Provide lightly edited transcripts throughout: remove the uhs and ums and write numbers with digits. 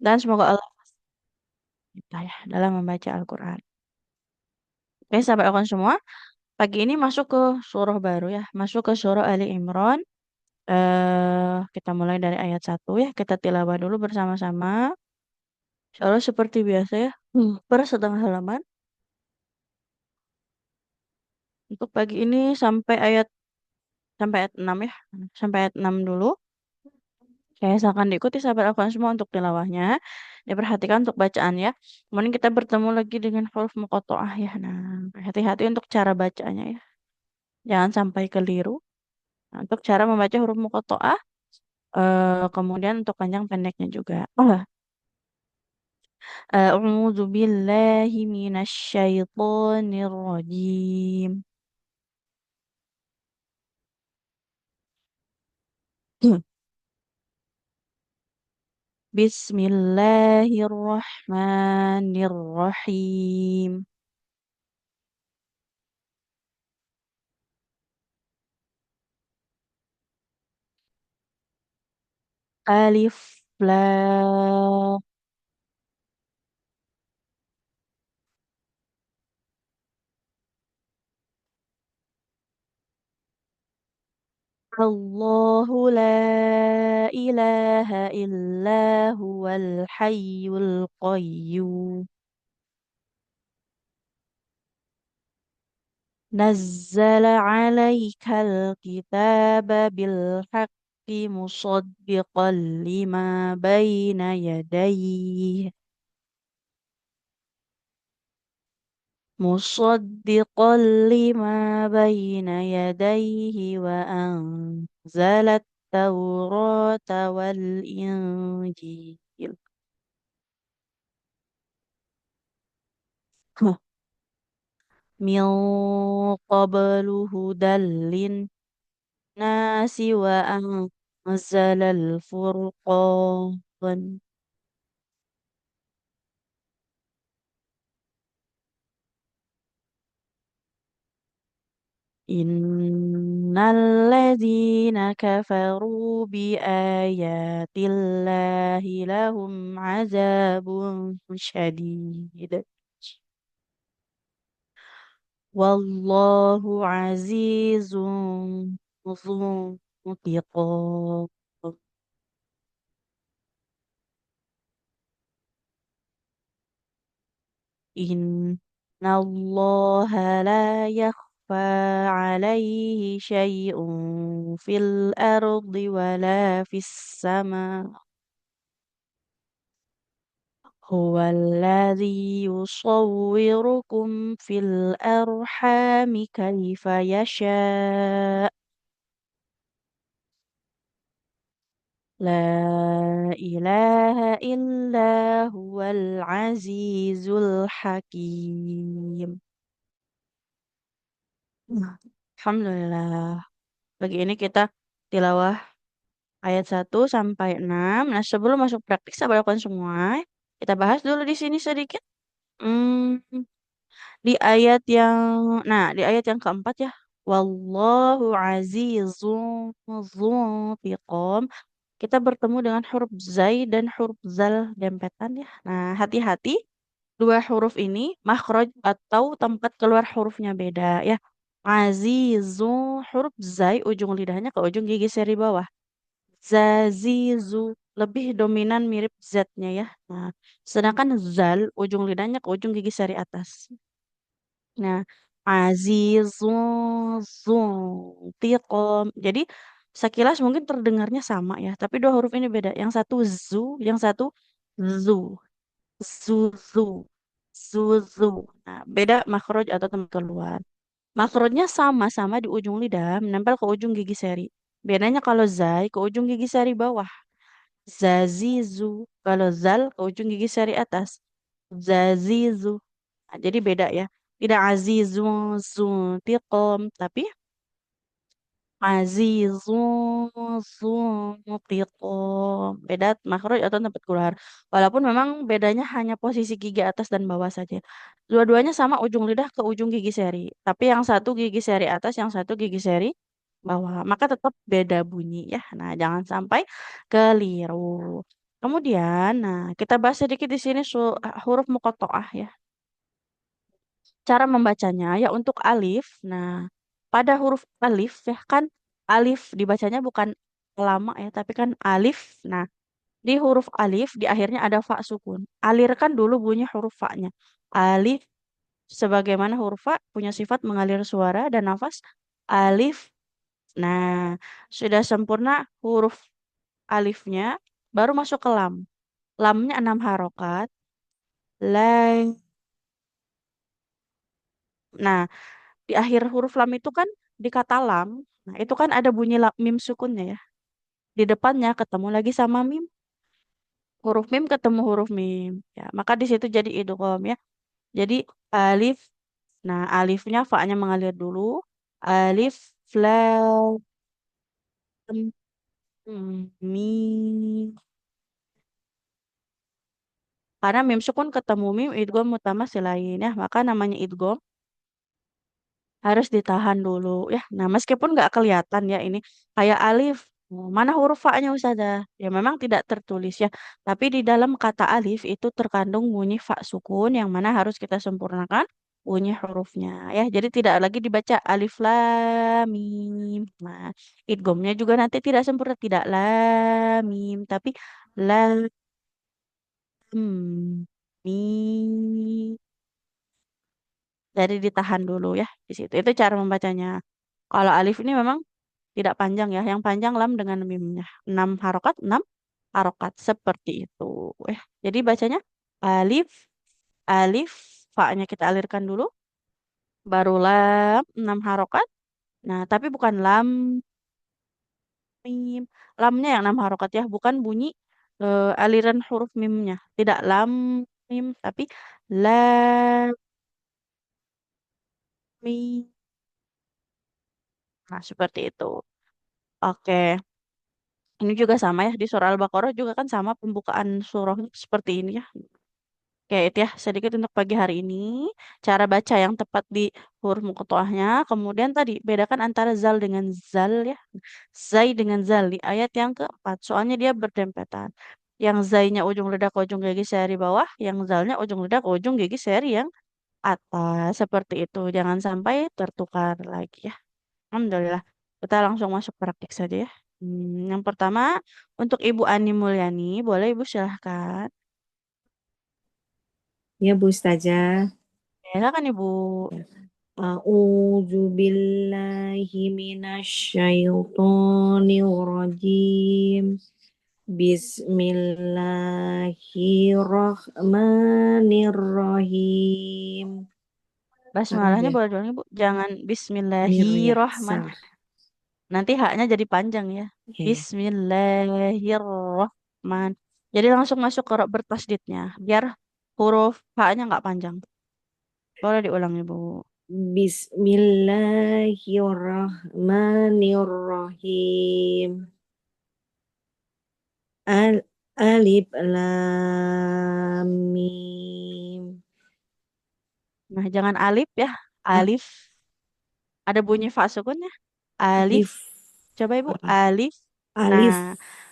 Dan semoga Allah kita ya dalam membaca Al-Quran. Oke, sahabat Al-Quran semua. Pagi ini masuk ke surah baru ya. Masuk ke surah Ali Imran. Kita mulai dari ayat 1 ya. Kita tilawah dulu bersama-sama. Insya Allah seperti biasa ya. Per setengah halaman. Untuk pagi ini sampai ayat 6 ya. Sampai ayat 6 dulu. Saya asalkan diikuti sahabat Al-Quran semua untuk tilawahnya. Diperhatikan untuk bacaan ya. Kemudian kita bertemu lagi dengan huruf muqatta'ah ya. Nah, hati-hati untuk cara bacanya ya. Jangan sampai keliru. Nah, untuk cara membaca huruf muqatta'ah, kemudian untuk panjang pendeknya juga. A'udzu billahi minasyaitonir rajim. Bismillahirrahmanirrahim. Alif lam. Allahu la ilaha illa huwal hayyul qayyum. نزل عليك الكتاب بالحق مصدقا لما بين يديه مصدقا لما بين يديه وأنزل التوراة والإنجيل من قبل هدى للناس وأنزل الفرقان إن الذين كفروا بآيات الله لهم عذاب شديد والله عزيز ذو انتقام إن الله لا يخفى عليه شيء في الأرض ولا في السماء هو الذي يصوركم في الأرحام كيف يشاء لا إله إلا هو العزيز الحكيم. Nah, Alhamdulillah. Pagi ini kita tilawah ayat 1 sampai 6. Nah, sebelum masuk praktik, sahabat lakukan semua. Kita bahas dulu di sini sedikit. Hmm, di ayat di ayat yang keempat ya. Wallahu azizun dzuntiqam. Kita bertemu dengan huruf zai dan huruf zal dempetan ya. Nah, hati-hati dua huruf ini makhraj atau tempat keluar hurufnya beda ya. Azizu huruf zai ujung lidahnya ke ujung gigi seri bawah. Zazizu lebih dominan mirip Z-nya ya. Nah, sedangkan zal ujung lidahnya ke ujung gigi seri atas. Nah, azizun zuntiqom. Jadi sekilas mungkin terdengarnya sama ya, tapi dua huruf ini beda. Yang satu zu, yang satu zu. Zuzu. Zuzu. Nah, beda makhraj atau tempat keluar. Makhrajnya sama-sama di ujung lidah, menempel ke ujung gigi seri. Bedanya kalau zai ke ujung gigi seri bawah. Zazizu. Kalau zal ke ujung gigi seri atas. Zazizu. Nah, jadi beda ya. Tidak azizun zuntiqom, tapi azizun zuntiqom. Beda makhraj atau tempat keluar. Walaupun memang bedanya hanya posisi gigi atas dan bawah saja. Dua-duanya sama ujung lidah ke ujung gigi seri. Tapi yang satu gigi seri atas, yang satu gigi seri bawah. Maka tetap beda bunyi ya. Nah, jangan sampai keliru. Kemudian, nah kita bahas sedikit di sini huruf muqatta'ah ya. Cara membacanya ya untuk alif. Nah, pada huruf alif ya kan alif dibacanya bukan lama ya, tapi kan alif. Nah, di huruf alif di akhirnya ada fa sukun. Alirkan dulu bunyi huruf fa-nya. Alif sebagaimana huruf fa punya sifat mengalir suara dan nafas. Alif. Nah, sudah sempurna huruf alifnya, baru masuk ke lam. Lamnya 6 harokat. Lang. Nah, di akhir huruf lam itu kan di kata lam. Nah, itu kan ada bunyi mim sukunnya ya. Di depannya ketemu lagi sama mim. Huruf mim ketemu huruf mim. Ya, maka di situ jadi idgham ya. Jadi alif. Nah, alifnya fa-nya mengalir dulu. Alif lam mim. Karena mim sukun ketemu mim idgham mutamas lain ya. Maka namanya idgham harus ditahan dulu ya. Nah, meskipun nggak kelihatan ya ini kayak alif. Oh, mana huruf fa-nya Ustazah? Ya memang tidak tertulis ya. Tapi di dalam kata alif itu terkandung bunyi fa sukun yang mana harus kita sempurnakan bunyi hurufnya ya. Jadi tidak lagi dibaca alif lam mim. Nah, idghamnya juga nanti tidak sempurna, tidak lam mim tapi lam mim. Jadi ditahan dulu ya di situ. Itu cara membacanya. Kalau alif ini memang tidak panjang ya. Yang panjang lam dengan mimnya. 6 harokat, 6 harokat. Seperti itu. Jadi bacanya alif, alif. Fa-nya kita alirkan dulu. Baru lam, 6 harokat. Nah, tapi bukan lam, mim. Lamnya yang 6 harokat ya. Bukan bunyi aliran huruf mimnya. Tidak lam, mim. Tapi lam, mim. Nah, seperti itu. Oke. Ini juga sama ya. Di surah Al-Baqarah juga kan sama pembukaan surahnya seperti ini ya. Oke, itu ya sedikit untuk pagi hari ini. Cara baca yang tepat di huruf muqatta'ahnya. Kemudian tadi bedakan antara zal dengan zal ya. Zai dengan zal di ayat yang keempat. Soalnya dia berdempetan. Yang zainya ujung lidah ke ujung gigi seri bawah. Yang zalnya ujung lidah ke ujung gigi seri yang atas. Seperti itu. Jangan sampai tertukar lagi ya. Alhamdulillah. Kita langsung masuk praktik saja ya. Yang pertama, untuk Ibu Ani Mulyani, boleh Ibu silahkan. Ya Bu Ustazah. Silakan Ibu. A'udzu billahi minasyaitonir rajim. Bismillahirrahmanirrahim. Salah Basmalahnya ya? boleh dong Ibu. Jangan Mir ya, Bismillahirrahman. salah. Nanti haknya jadi panjang ya. Ya, ya. Bismillahirrahman. Jadi langsung masuk ke bertasdidnya. Biar huruf haknya nggak panjang. Boleh diulang Ibu. Bismillahirrahmanirrahim. Alif lam mim. Nah, jangan alif ya. Ah, Alif. Ada bunyi fa sukunnya. Alif. alif. Coba Ibu. Ah, Alif. Nah, alif.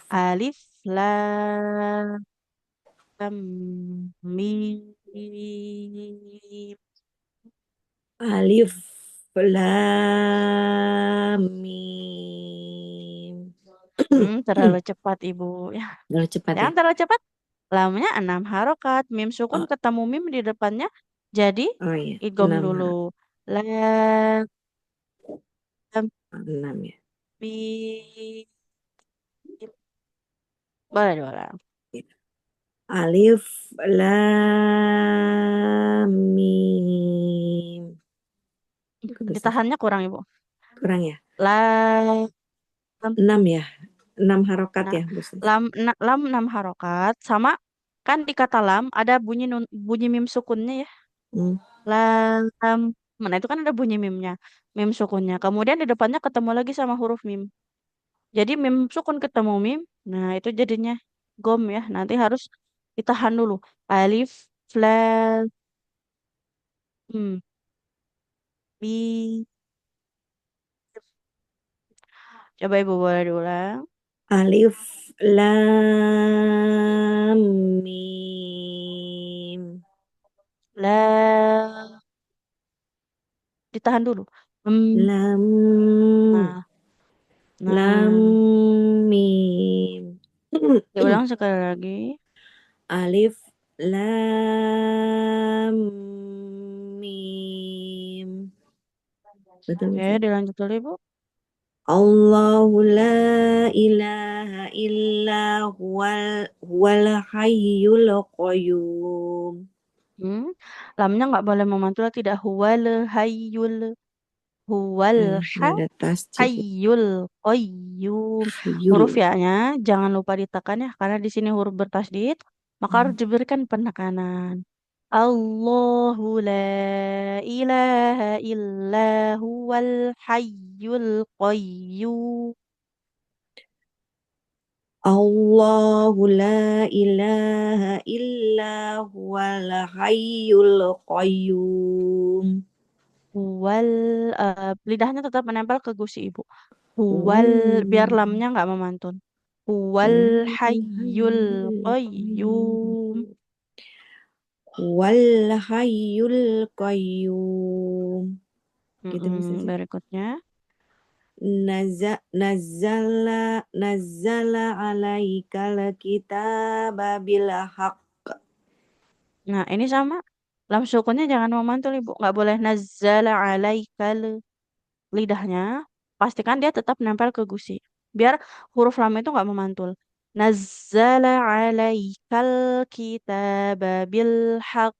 alif lam mim. Alif lam mim. Terlalu cepat Ibu. Ya, Udah cepat ya. jangan terlalu cepat. Lamnya 6 harokat. Mim sukun Oh, ketemu mim di depannya. Jadi oh iya, idgham 6 dulu. Lam enam ya. mim. Boleh diulang. Alif lam mim. Bagus. Ditahannya kurang Ibu. Kurang ya. Lam. 6 ya. 6 harokat Nah, ya, Bu Sis. lam 6 harokat. Sama kan di kata lam ada bunyi bunyi mim sukunnya ya. Hmm. Lam. Mana itu kan ada bunyi mimnya. Mim sukunnya. Kemudian di depannya ketemu lagi sama huruf mim. Jadi mim sukun ketemu mim. Nah, itu jadinya gom ya. Nanti harus ditahan dulu. Alif, lam, mim. Coba Ibu boleh diulang. Alif lam mim. La, ditahan dulu. Lam Nah, lam nah. mim. Diulang sekali lagi. Alif lam mim. Betul Oke, betul. dilanjut dulu, Ibu. Allahu la ilaha illa huwal hayyul qayyum. Hmm. Lamnya nggak boleh memantul, tidak huwal hayyul huwal Nada tasjid hayyul qayyum. Huruf hayyul. ya-nya jangan lupa ditekan ya, karena di sini huruf bertasdid, maka harus diberikan penekanan. Allahu la ilaha illa huwal hayyul qayyum. Allahu la ilaha illa huwal hayyul qayyum. Huwal, lidahnya tetap menempel ke gusi ibu. Huwal, biar Oh, lamnya nggak memantun. Huwal huwal hayyul hayyul qayyum. qayyum. Huwal hayyul qayyum. Gitu bisa sih. Berikutnya. Nazzala alaikal kitaba bil haqq. Nah, ini sama. Lam sukunnya jangan memantul ibu. Nggak boleh nazzala alaikal. Lidahnya, pastikan dia tetap nempel ke gusi. Biar huruf lam itu nggak memantul. Nazzala alaikal kitaba bil haqq.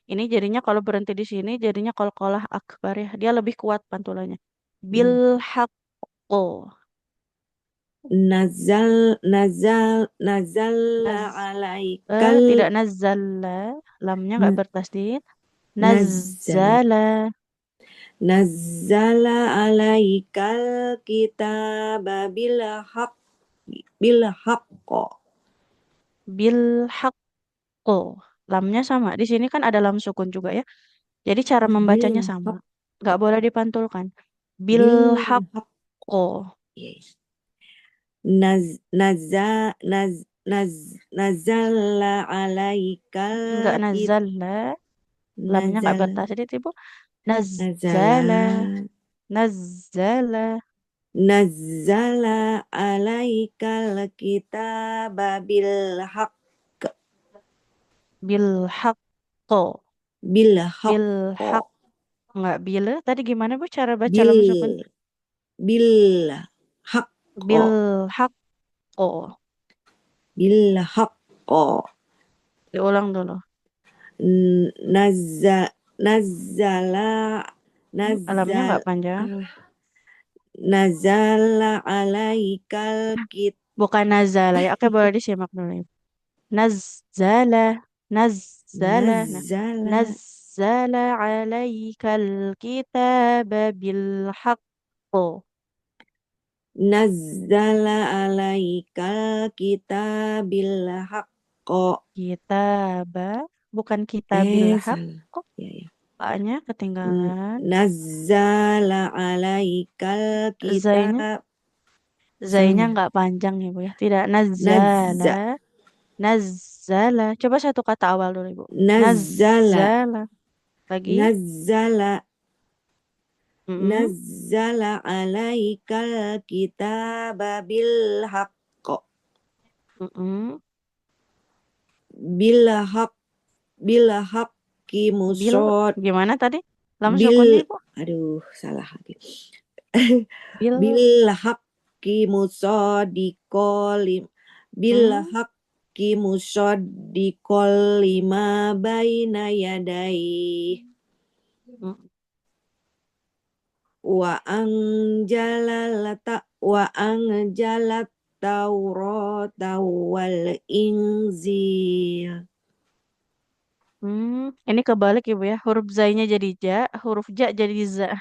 Ini jadinya kalau berhenti di sini jadinya qalqalah akbar ya. Dia lebih kuat pantulannya. Bil Hmm. haqqo. Nazalla Naz alaikal tidak nazzala, lamnya nggak na- bertasdid. nazzal Nazzala nazzala alaikal kitaba bil haqqo. bil haqqo. Lamnya sama. Di sini kan ada lam sukun juga ya. Jadi cara Bil membacanya sama. haqq Nggak boleh dipantulkan. Bil bil haqq. haqqo. Yes. Naz naza naz naz nazalla alaikal Nggak kit nazala. Lamnya nggak nazal bertasdid ibu. nazala Nazzala. Nazzala. nazzala alaikal kitaba bil haqq Bil haqqo. bil Bil haqqo haq. Nggak bila. Tadi gimana bu cara baca bil lam sukun? bil haqqo Bil haqqo. bil haqqo Diulang dulu. nazza nazzala Lamnya nazzal nggak panjang. nazala alaikal kit Bukan nazala ya. Oke boleh disimak dulu ya. Nazzala. Nazzala. Nah. nazzala Nazzala alaikal kitab bil haqqo. nazzala alaikal kitabil haqqo. Kitab. Bukan kitabil Salah. haqqo. Ya, ya. A-nya ketinggalan. Nazzala alaikal Zainya kitab. Zainya Salah. nggak panjang ya Bu ya. Tidak nazala. Nazza. Nazala. Coba satu kata awal dulu Ibu. Nazzala. Nazala. Lagi. Nazzala. Mm-mm. Nazzala alaikal kitab bil haqqo. Mm-mm. Bil haqq. Bil haqqi Bil. musod. Gimana tadi? Lam Bil. sukunnya Ibu. Aduh, salah lagi. Bil. Bil haqqi musadiqolim bil Hmm. haqqi musadiqol lima baina yadai Mm. wa anjalat taurata wal inzil. Ini kebalik Ibu ya. Huruf zainya jadi ja, huruf ja jadi za.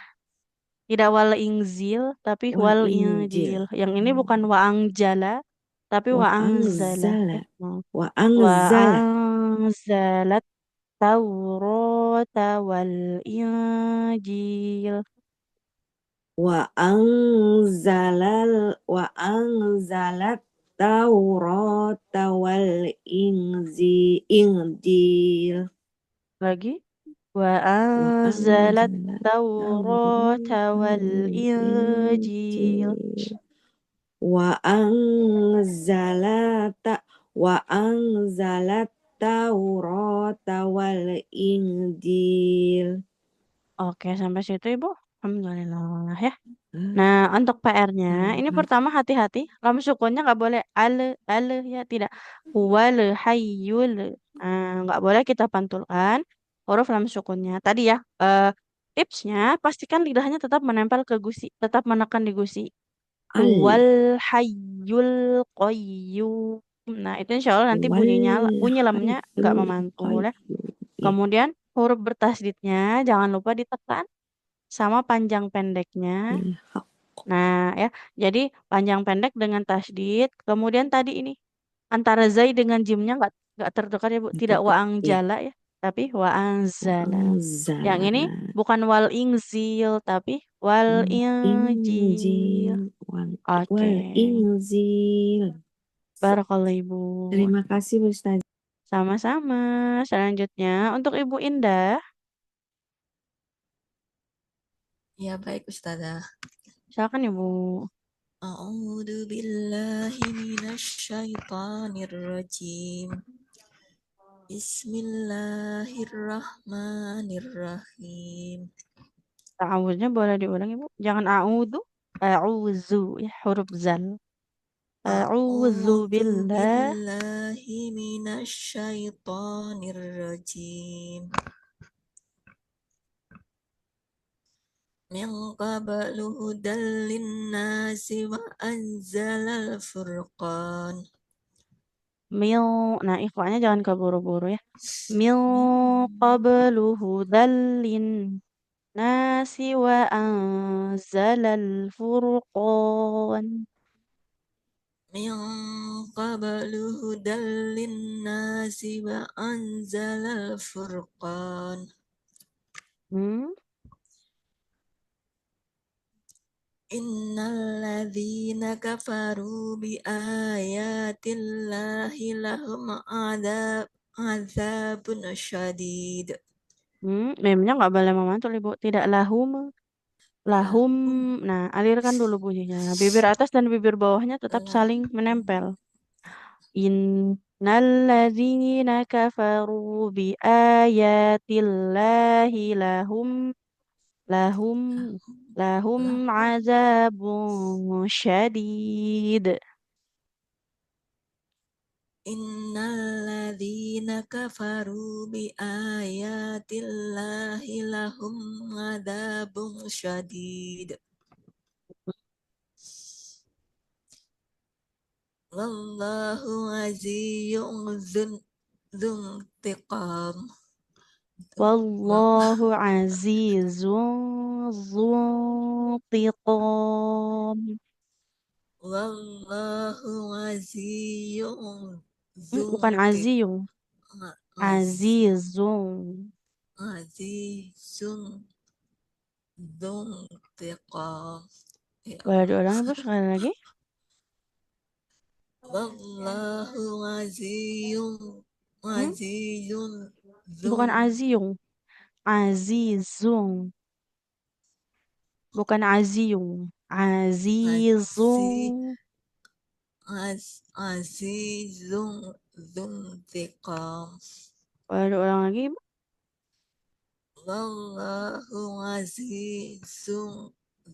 Tidak wal ingzil, tapi Wal wal injil. injil. Yang ini bukan waang jala, tapi Wa waang zala. anzala. Hmm. Wa anzala. Waang zalat Taurat wal Injil. wa anzalat Taurata wal Injil. Lagi. Wa Wa anzalat anzalat Taurat Taurata wal wal Injil. Injil. Wa anzalata wa anzalat Taurata wal Injil. Oke, sampai situ Ibu. Alhamdulillah ya. Ah, Nah, untuk PR-nya, ini alhamdulillah. pertama hati-hati. Lam sukunnya nggak boleh ale ya, tidak. Wale, hayyul. Nggak boleh kita pantulkan huruf lam sukunnya. Tadi ya, tipsnya pastikan lidahnya tetap menempel ke gusi, tetap menekan di gusi. Al Wal hayyul qayyum. Nah, itu insya Allah nanti wal bunyi lamnya nggak hayyul memantul ya. qayyum. Ya, Kemudian huruf bertasdidnya jangan lupa ditekan sama panjang pendeknya. bil haq. Nah, ya, jadi panjang pendek dengan tasdid. Kemudian tadi ini antara zai dengan jimnya nggak tertukar ya Bu. Tidak Tutup. waang Ya, jala ya, tapi waang wa zala. Yang ini anzala bukan wal ingzil, tapi wal wal injil. injil Oke, wal injil. barakallahu Ibu. Terima kasih Ustaz. Sama-sama. Selanjutnya untuk Ibu Indah, Ya baik Ustazah. silakan Ibu. A'udzu billahi minasyaitonir rajim. Bismillahirrahmanirrahim. Ta'awuznya boleh diulang Ibu. Jangan a'udzu, a'udzu ya huruf zal. A'udzu A'udzu billah billahi minasyaitonir rajim. Min qablu hudal linnasi wa anzalal furqan. mil. Nah, ikhwanya jangan keburu-buru ya. Mil Min qablu hudallin nasi wa anzalal furqan. من قبل هدى للناس وأنزل الفرقان Hmm? إن الذين كفروا بآيات الله لهم عذاب شديد Memnya nggak boleh memantul Ibu. Tidak lahum. Lahum. لهم Nah, alirkan dulu bunyinya. Bibir atas dan bibir bawahnya tetap saling menempel. Innalladzina kafaru bi ayatillahi lahum lahum azabun syadid. إن الذين كفروا بآيات الله لهم عذاب شديد والله عزيز ذو انتقام Wallahu azizun dzuntiqam. والله عزيز ذو Bukan aziyung, azizun. عزيز ذو انتقام يا Boleh الله diulangi Ibu sekali lagi? والله عزيز Hmm? عزيز ذو Bukan aziyung, azizun. Bukan aziyung, عزيز azizun. عزيز ذو انتقام Boleh diulang lagi Ibu? والله عزيز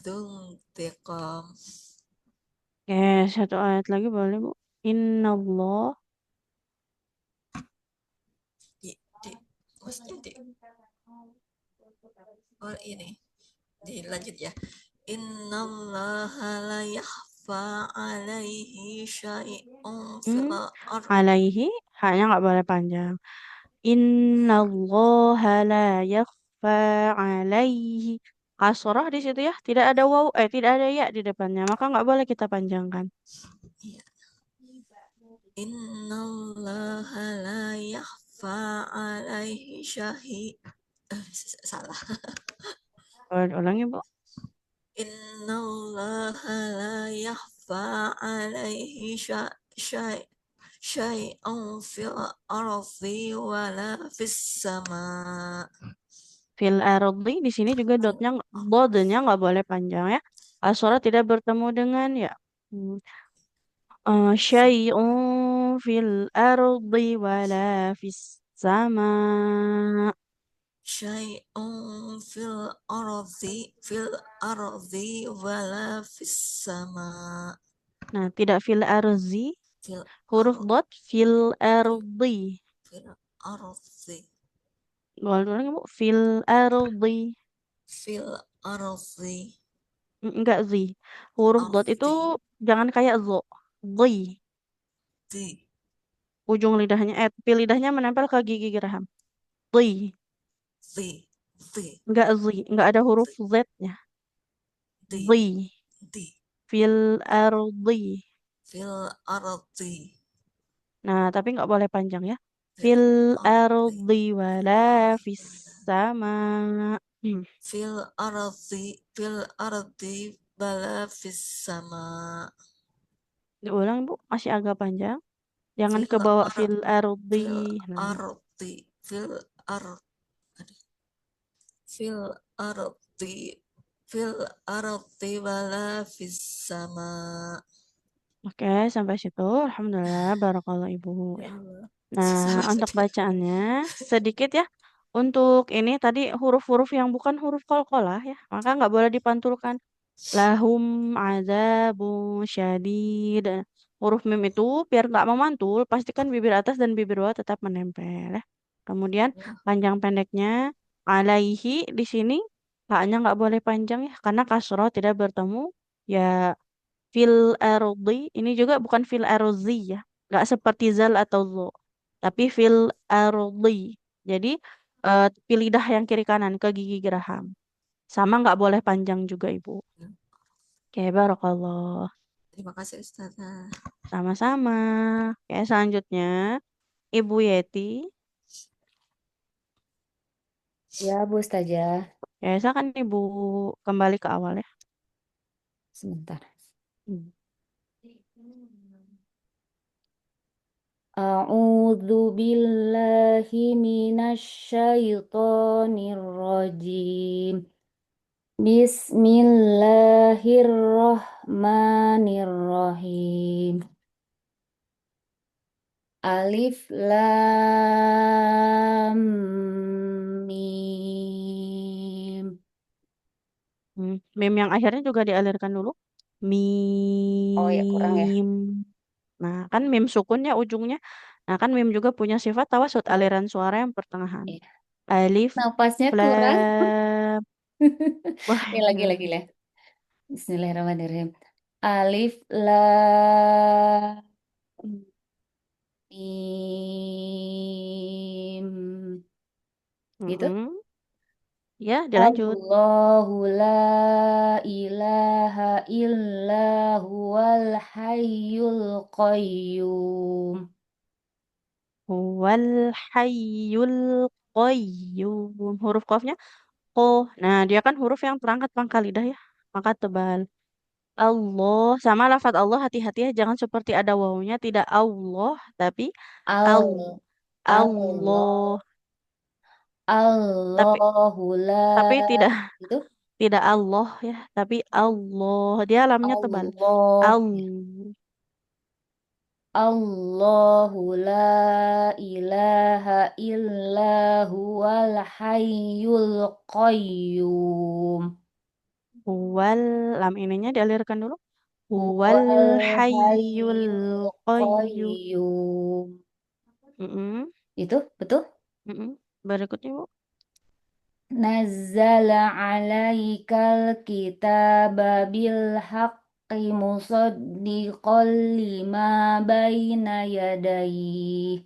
ذو انتقام Oke, satu ayat lagi boleh Bu? Inna Allah. di maksudnya oh ini dilanjut ya innallaha la yakhfa alaihi syai'un fil Hmm? ard Alaihi, hanya nggak boleh panjang. Inna Allah la yakhfa alaihi. Kasroh di situ ya, tidak ada waw, tidak ada ya di depannya, maka nggak boleh kita panjangkan. ya innallaha la yakhfa alaihi salah Boleh ulangi Bu? innallaha la yakhfa alaihi syai'un fil ardi wala fis sama. Fil ardi di sini juga dotnya nggak boleh panjang ya. Asora tidak bertemu dengan ya. Hmm, syai'un fil ardi wala fis sama. Syai'un fil ardi wala fis sama. Nah, tidak fil arzi, Fil huruf ardi dot fil ardi. fil ardi Ulang Bu, fil ardi. fil ardi Enggak zi. Huruf dot itu ardi jangan kayak zo. Zi. di Ujung lidahnya, tepi lidahnya menempel ke gigi geraham. Zi. di di Enggak zi. Enggak ada huruf di Z-nya. di Zi. di Fil ardi. fil ardi Nah, tapi nggak boleh panjang ya. fil Fil ardi ardi wala fis sama. Hmm. fil ardi bala fis sama. Diulang Bu, masih agak panjang. Jangan fil ke bawah ar fil ardi. fil Nah, ardi fil ar fil ardi fil ardi wala fis sama. oke, sampai situ. Alhamdulillah, barakallah Ibu. Ya Ya. Allah, Nah, susah untuk banget ya. bacaannya sedikit ya. Untuk ini tadi huruf-huruf yang bukan huruf qalqalah ya, maka nggak boleh dipantulkan. Lahum adzabun syadid. Huruf mim itu biar nggak memantul, pastikan bibir atas dan bibir bawah tetap menempel ya. Kemudian Ya, panjang pendeknya alaihi di sini haknya nggak boleh panjang ya, karena kasroh tidak bertemu ya. Fil ardi ini juga bukan fil arzi ya, nggak seperti zal atau zo, tapi fil ardi. Jadi pilih lidah yang kiri kanan ke gigi geraham. Sama nggak boleh panjang juga Ibu. ya. Oke, barakallah. Terima kasih Ustazah. Sama-sama. Oke, selanjutnya Ibu Yeti. Ya, Bu Ustazah. Ya, silakan Ibu kembali ke awal ya. Sebentar. Hmm. A'udzu billahi minasyaitonir rajim. Bismillahirrahmanirrahim. Alif lam mim. Mim yang akhirnya juga dialirkan dulu. Oh ya, kurang ya. Mim. Nah, kan mim sukun ya ujungnya. Nah, kan mim juga punya sifat tawasud, Oh, aliran suara yang pertengahan. iya. Alif, Napasnya kurang. lam. Wah, Ya, lagi-lagi gimana? lah. Bismillahirrahmanirrahim. Alif lam mim. Gitu. Mm-mm. Ya, dilanjut. Allahu la ilaha illa huwal hayyul qayyum. Wal hayyul qayyum. Huruf qafnya oh. Nah, dia kan huruf yang terangkat pangkal lidah ya. Maka tebal. Allah sama lafadz Allah hati-hati ya, jangan seperti ada wawunya, tidak Allah tapi al Al Allah. Allah Tapi Allahu la tapi tidak itu tidak Allah ya, tapi Allah. Dia lamnya tebal. Allah Al. Allahu la ilaha illa huwal hayyul qayyum. Wal lam ininya dialirkan dulu. Wal Huwal hayyul hayyul qayyum. qayyum. Mm-mm, Itu betul? mm-mm. Berikutnya Bu. Nazzala alaikal kitaba bil haqqi musaddiqan lima baina yadayhi.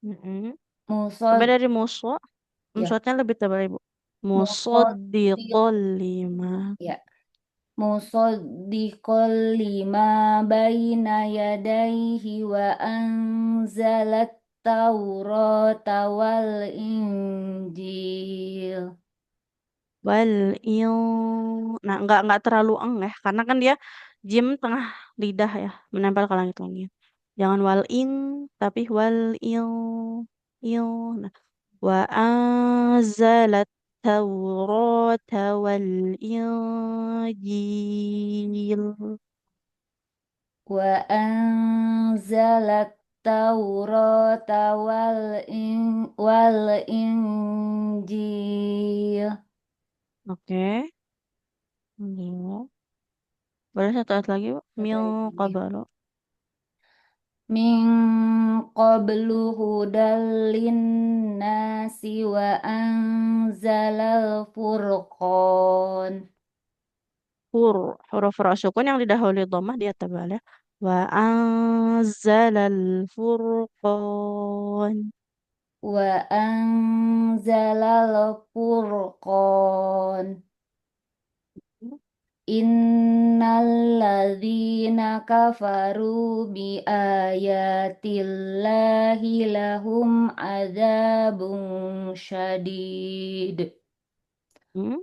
Mm-mm. Coba Musad dari muswa. ya, Muswatnya lebih tebal Ibu. musaddiq Musaddiqol lima. ya, musaddiqan lima baina yadayhi wa anzalat Taurata wal Injil. wal il. Nah, nggak terlalu ya, karena kan dia jim tengah lidah ya, menempel ke langit-langit. Jangan wal in, tapi wal il, il. Nah, wa anzalat taurata wal injil. Wa anzalat Taurata wal Injil. Oke. Iya. Boleh satu ayat lagi, Bu? Satu Mil ayat lagi. qabalo. Min qablu hudal linnasi wa anzalal furqan. Huruf ra sukun yang didahului dhammah dia tebal ya. Wa anzalal furqan. Wa anzalal furqan. Innalladzina kafaru bi ayatillahi lahum adzabun syadid. Hmm?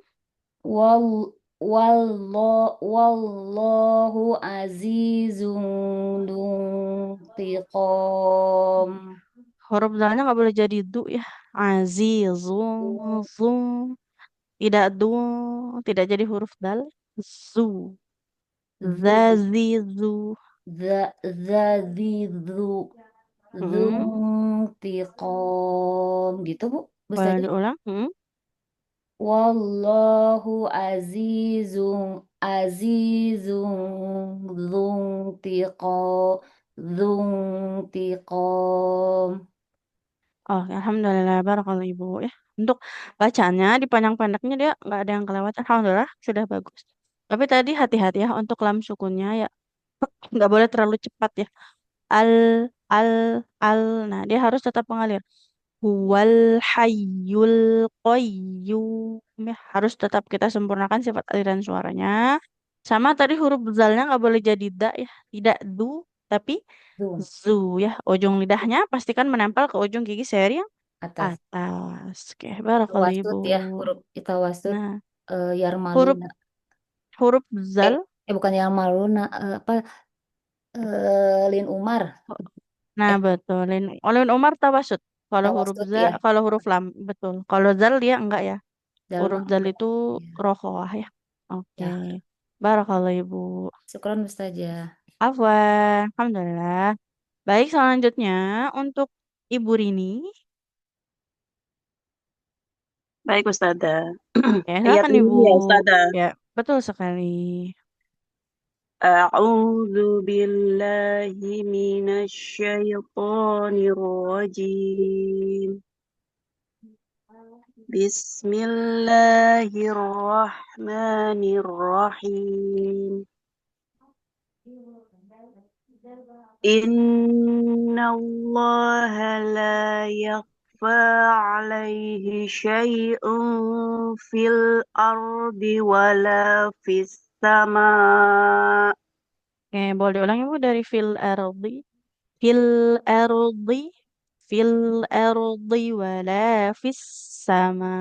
Wal wallahu azizun duntiqom. Huruf zalnya nggak boleh jadi du ya. Azizun, zu. Tidak du, tidak jadi huruf dal. Zu. Zu Zazizu. Zazizu Hmm? Zuntiqom gitu Bu Boleh Ustazah. diulang? Hmm? Wallahu azizun zuntiqom. Oh, alhamdulillah, barakallahu ibu ya. Untuk bacaannya di panjang pendeknya dia nggak ada yang kelewat. Alhamdulillah sudah bagus. Tapi tadi hati-hati ya untuk lam sukunnya ya, nggak boleh terlalu cepat ya. Al, al, al. Nah, dia harus tetap mengalir. Huwal hayyul qayyum. Ya, harus tetap kita sempurnakan sifat aliran suaranya. Sama tadi huruf zalnya nggak boleh jadi da ya. Tidak du, tapi Zu zu ya. Ujung lidahnya pastikan menempel ke ujung gigi seri yang atas. atas. Oke, barakallahu ibu. Tawasud ya, huruf tawasud Nah, huruf Yarmaluna. huruf Eh, zal. bukan Yarmaluna, apa Lin Umar. Nah, Eh, betul. Oleh Umar tawasud. tawasud ya. Kalau huruf lam, betul. Kalau zal dia enggak ya. Dalam Huruf zal enggak. itu Ya. rokoah ya. Oke. Ya, Barakallahu ibu. syukron Ustazah. Afwan. Alhamdulillah. Baik, selanjutnya untuk Ibu Rini. Baik, Ustazah. Ya, Ayat silakan ini Ibu. ya, Ustazah. Ya, betul sekali. A'udzu billahi minasyaitonir rajim. Bismillahirrahmanirrahim. Innallaha la yakhfa 'alaihi syai'un fil ardi wala fis sama'. Oke, boleh diulang Ibu dari fil ardi. Fil ardi. Fil ardi wala fis sama.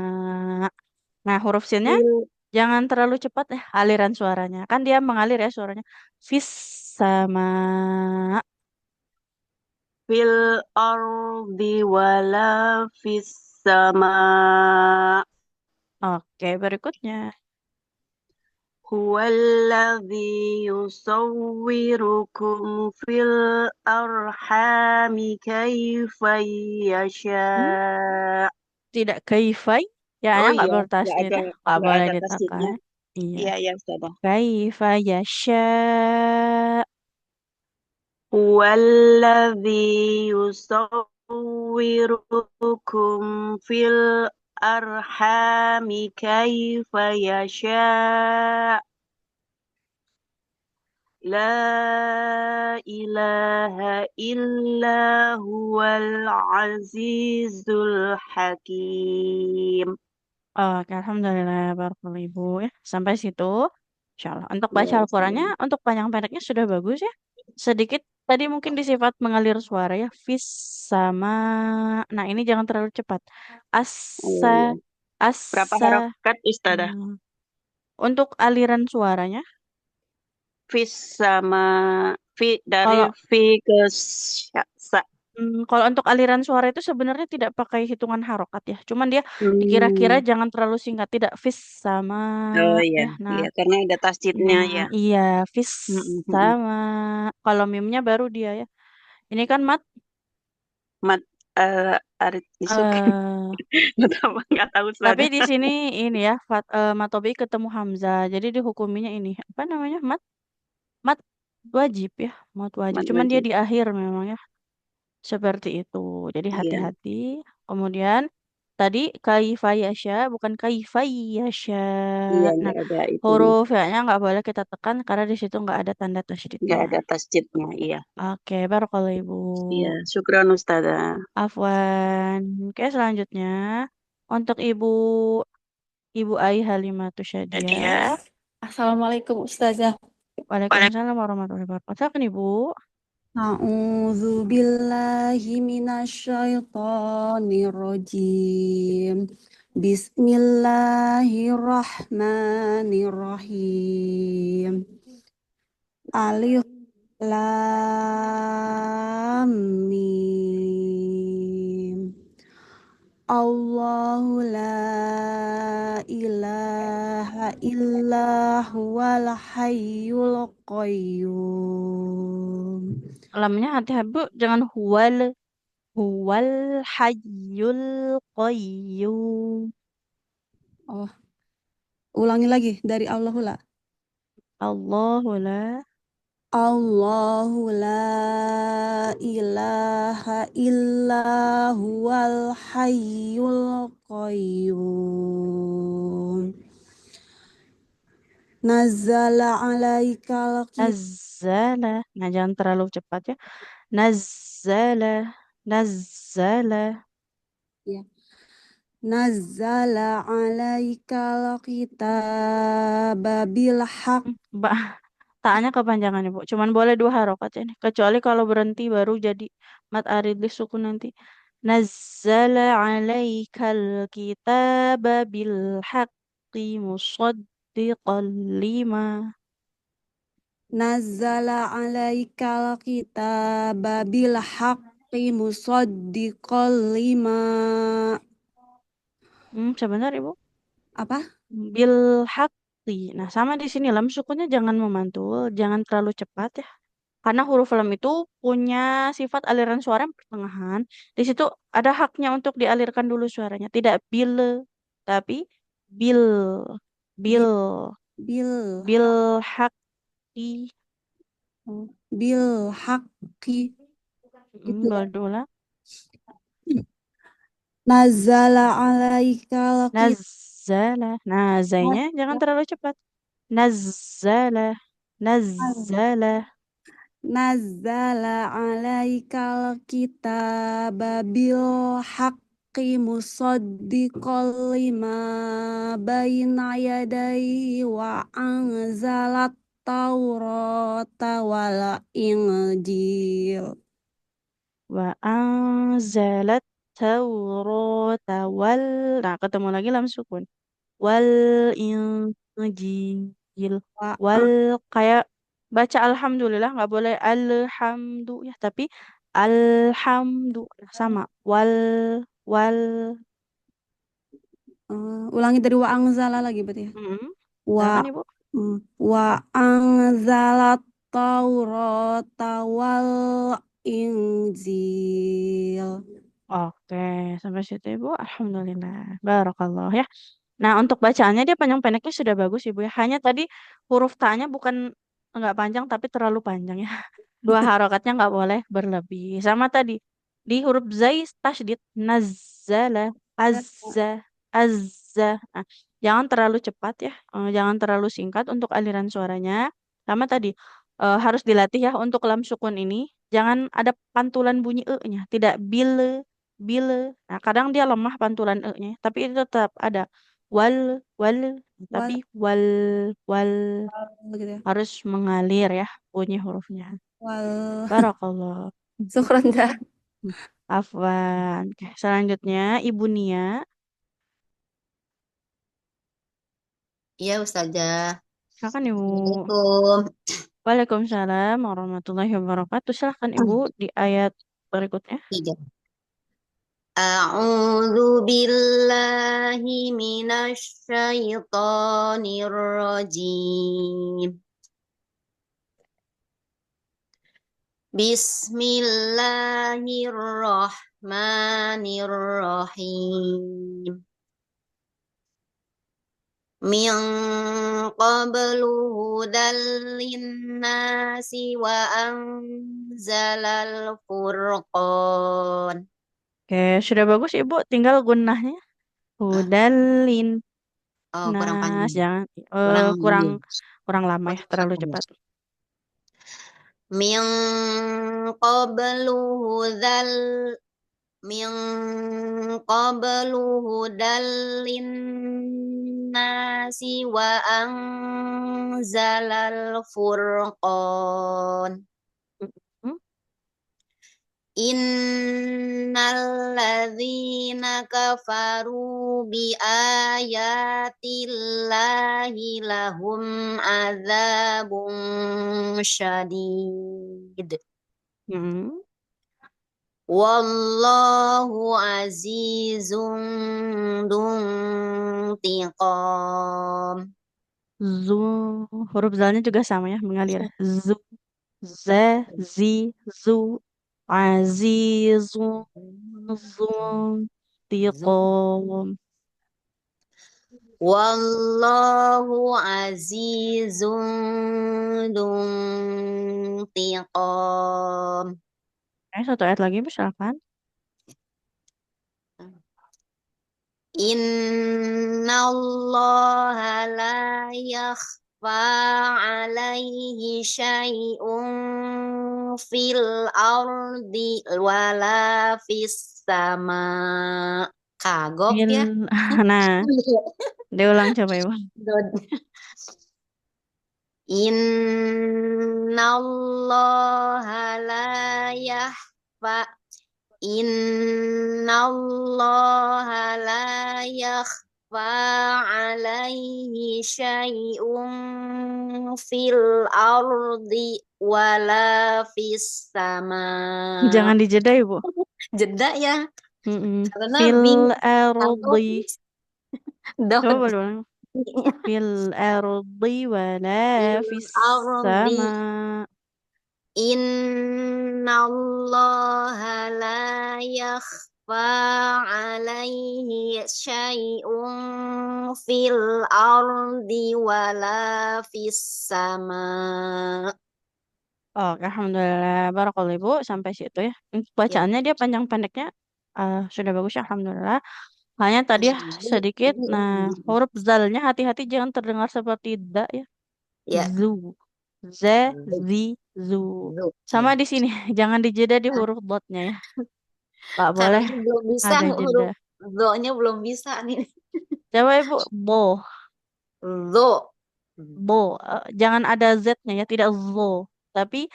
Nah, huruf sinnya Fil jangan terlalu cepat ya aliran suaranya. Kan dia mengalir ya suaranya. Fis sama. fil ardi wala fis sama. Oke, berikutnya. Huwallazi yusawwirukum fil arhami kaifa Hmm, yasha. tidak kaifai. Ya, Oh nggak iya, bertasdid ya. Nggak nggak boleh ada tasdidnya. ditekan. Iya. Iya, iya, Ustazah. Kaifa yasha. Huwallazi yusawwirukum fil arhami kaifa yasha. La ilaha illa huwal azizul hakim. Oke, alhamdulillah, barakallahu Ibu ya. Sampai situ. Insya Allah. Untuk Ya, baca Al-Qurannya, Ustazah. untuk panjang pendeknya sudah bagus ya. Sedikit tadi mungkin di sifat mengalir suara ya. Fis sama. Nah, ini jangan terlalu cepat. Oh Asa, iya. Berapa Asa. harokat Ustazah? Hmm. Untuk aliran suaranya, Fis sama fi dari kalau fi ke sa. kalau untuk aliran suara itu sebenarnya tidak pakai hitungan harokat ya. Cuman dia dikira-kira Hmm. jangan terlalu singkat, tidak fis sama Oh iya, ya. Nah, iya karena ada tasjidnya nah ya. iya fis Mm-mm, mm-mm. sama. Kalau mimnya baru dia ya. Ini kan mat Mat arit isuk. eh Nggak tahu, nggak tahu tapi Ustazah. di sini ini ya matobi ketemu hamzah. Jadi dihukuminya ini apa namanya? Mat wajib ya, mat wajib. Mat Cuman dia wajib. di akhir memang ya. Seperti itu. Jadi Iya, hati-hati. Kemudian tadi kaifa yasha bukan kaifa yasha. iya Nah, nggak ada itunya, huruf ya-nya nggak boleh kita tekan karena di situ nggak ada tanda nggak tasydidnya. ada tasjidnya. Iya, Oke, baru kalau Ibu. iya. Syukron Ustazah. Afwan. Oke, selanjutnya untuk Ibu Ai Halimatus Jadi Syadia. ya. Assalamualaikum Ustazah. Waalaikumsalam warahmatullahi wabarakatuh. Silakan Ibu. A'udzu billahi minasyaitonir rajim. Bismillahirrahmanirrahim. Alif lam mim. Allahu la ilaha illa huwal hayyul qayyum. Lamnya hati-hati Bu, jangan huwal hayyul qayyum. Oh, ulangi lagi dari Allahula. Allahu la Allahu la ilaha illa huwal hayyul qayyum. Nazzala alaikal kitab. nazzala. Nah, jangan terlalu cepat ya. Nazzala, nazzala. Nazzala alaikal kitab bil haq. Mbak, taknya kepanjangan Ibu. Cuman boleh dua harokat ya nih. Kecuali kalau berhenti baru jadi mat arid sukun nanti. Nazzala alaikal kitaba bil haqqi musaddiqan lima. Nazzala alaikal kitab bil haqqi musaddiqal lima. Sebentar Ibu. Apa? Bil haqqi. Nah, sama di sini lam sukunnya jangan memantul, jangan terlalu cepat ya. Karena huruf lam itu punya sifat aliran suara yang pertengahan. Di situ ada haknya untuk dialirkan dulu suaranya. Tidak bil, tapi bil, Bil, bil, bil, bil haqqi. bil haqqi. Itu ya. Boleh diulang. Nazzala alaikal kitab. Nazzala. Nah, zainya jangan terlalu cepat. Nazzala, nazzala. Nazzala alaikal kitab bil haqqi musaddiqal lima baina yadayhi wa anzalat taurata wal injil. Wa anzalat taurata wal. Nah, ketemu lagi lam sukun. Wal injil. Wa Wal kayak baca alhamdulillah nggak boleh alhamdu ya, tapi alhamdu sama. Wal. ulangi dari wa anzala lagi berarti ya. Mm-mm. Wa Silakan Ibu. wa anzalat taurata wal injil. Oke, sampai situ Ibu. Alhamdulillah. Barakallah ya. Nah, untuk bacaannya dia panjang pendeknya sudah bagus Ibu ya. Hanya tadi huruf ta-nya bukan nggak panjang tapi terlalu panjang ya. Dua harokatnya nggak boleh berlebih. Sama tadi di huruf zai tasydid nazzala azza azza. Nah, jangan terlalu cepat ya. Jangan terlalu singkat untuk aliran suaranya. Sama tadi harus dilatih ya untuk lam sukun ini. Jangan ada pantulan bunyi e-nya, tidak bile. Nah, kadang dia lemah pantulan e-nya, tapi itu tetap ada wal tapi Wal, wal gitu ya. harus mengalir ya bunyi hurufnya. Wal. Barakallah. Syukron dah. Afwan. Oke, selanjutnya Ibu Nia. Iya, Ustazah. Silakan Ibu. Assalamualaikum. Waalaikumsalam warahmatullahi wabarakatuh. Silakan Ibu di ayat berikutnya. 3. A'udzu billahi minasy syaithanir rajim. Bismillahirrahmanirrahim. Min qablu hudal linnasi wa anzalal furqan. Oke, sudah bagus Ibu. Tinggal gunnahnya. Ah, Hudalin kurang nas. panjang. Jangan Kurang kurang ini. kurang lama ya, terlalu Kurang. cepat. Min qablu hudal min qablu hudal linnasi wa anzalal furqan. Hmm? Innal ladzina kafaru bi ayatillahi lahum adzabun syadid. Hmm. Wallahu azizun dzuntiqam. Zu, huruf zalnya juga sama ya, mengalir. Zu, za, zi, zu, azizun, zun, tiqom. Wallahu azizun dzuntiqam. Satu ayat lagi, Bu, silakan. Innallaha la yakhfa alaihi syai'un fil ardi wala fis sama. Kagok ya. Nah, diulang coba Ibu. Innallaha la yakhfa Innallaha la yakhfa alaihi syai'un fil ardi wala fis sama. Jangan dijeda Ibu. Jeda ya, karena Fil atau ardi. Coba dot. ulang. Fil ardi wala fis Ardi. sama. Innallaha la yakhfa alaihi syai'un fil ardi wala fis sama. Oke, alhamdulillah. Barakallahu Ibu. Sampai situ ya. Untuk bacaannya dia panjang pendeknya sudah bagus ya, alhamdulillah. Hanya tadi ya sedikit. Nah, huruf zalnya hati-hati jangan terdengar seperti da ya. Ya. Zu, ze, zi, zu. Sama di sini, jangan dijeda di huruf dotnya ya. Nggak boleh Karena belum bisa ada huruf jeda. zo-nya belum bisa nih. Coba Ibu, bo, Zo. bo. Jangan ada z-nya ya, tidak zo, tapi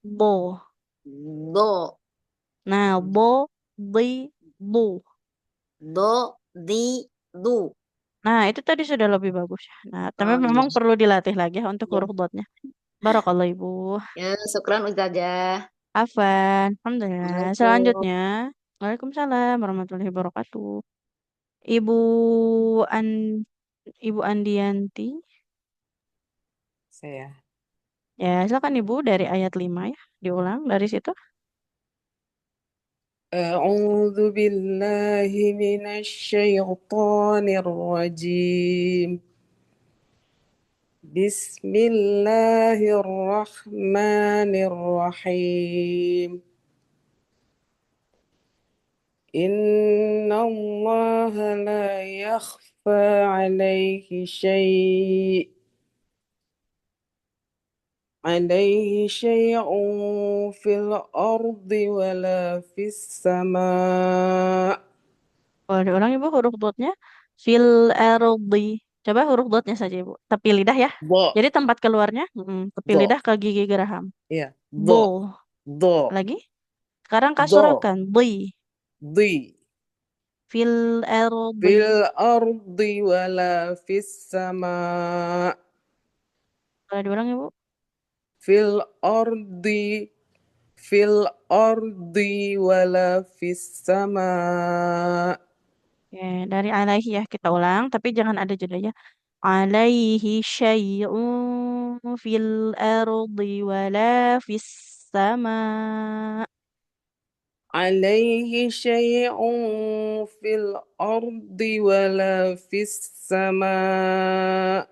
bo. Do. Nah, bo, di, bu. Do, di, du. Nah, itu tadi sudah lebih bagus ya. Nah, tapi Oh, memang iya. perlu dilatih lagi ya untuk Ya. huruf dotnya. Barakallahu Ibu. Ya, syukran Ustazah. Afan. Alhamdulillah. Assalamualaikum. Selanjutnya, Waalaikumsalam warahmatullahi wabarakatuh. Ibu An Ibu Andianti. Saya. Ya, silakan Ibu dari ayat 5 ya. Diulang dari situ. أعوذ بالله من الشيطان الرجيم بسم الله الرحمن الرحيم إن الله لا يخفى عليه شيء في الأرض ولا في السماء. Kalau diulang Ibu huruf dotnya fil ardi. Coba huruf dotnya saja Ibu. Tepi lidah ya. Do. Jadi tempat keluarnya tepi Do. lidah ke gigi geraham. Iya. Bo. Do. Lagi. Sekarang Do. kasurkan. Di. Di. fil في ardi. الأرض ولا في السماء Boleh diulang Ibu? في الأرض في الأرض ولا في السماء Oke, dari alaihi ya kita ulang, tapi jangan ada jedanya. Alaihi syai'un fil ardi wala fis sama. عليه شيء في الأرض ولا في السماء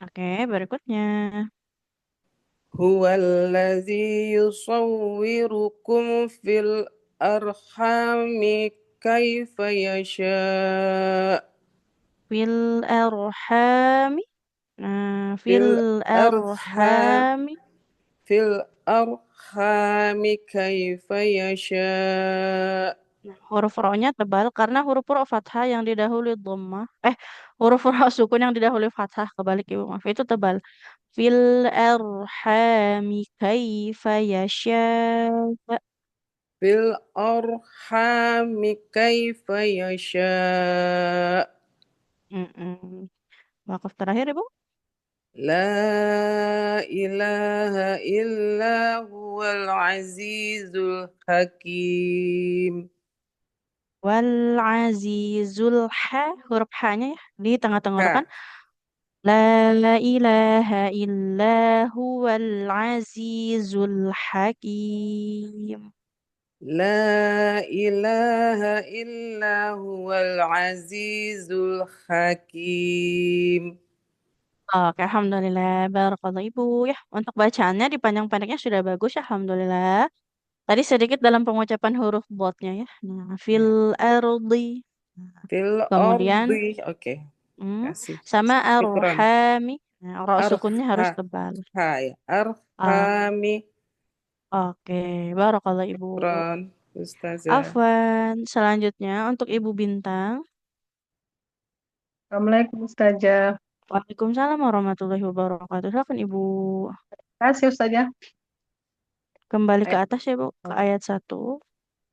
Oke, berikutnya. هو الذي يصوركم في الأرحام كيف يشاء Fil arhami. Nah, في fil الأرحام arhami. في الأرحام كيف يشاء Nah, huruf ro-nya tebal karena huruf ro fathah yang didahului dhammah. Huruf ro sukun yang didahului fathah kebalik Ibu, maaf. Itu tebal. Fil arhami kaifa yasha. في الأرحام كيف يشاء Mm-mm. Wakaf terakhir Ibu. لا إله إلا هو العزيز الحكيم Wal azizul ha. Huruf ha-nya ya di tengah tenggorokan. ها La ilaha illa huwal azizul hakim. لا إله إلا هو العزيز الحكيم Oke, alhamdulillah. Barakallah Ibu ya. Untuk bacaannya dipanjang-pendeknya sudah bagus ya, alhamdulillah. Tadi sedikit dalam pengucapan huruf botnya ya. Nah, fil ya ardi. Nah, في الأرض kemudian oke hmm, kasih sama syukran arhami. Nah, ro sukunnya harus أرحى tebal. هاي Ah, أرحامي oke, barakallah Ibu. شكرا أستاذة Afwan, selanjutnya untuk Ibu Bintang. Assalamualaikum Ustazah. Waalaikumsalam warahmatullahi wabarakatuh. Silakan Ibu. Terima kasih Ustazah. Kembali ke Ayat- atas ya Bu, ke ayat 1.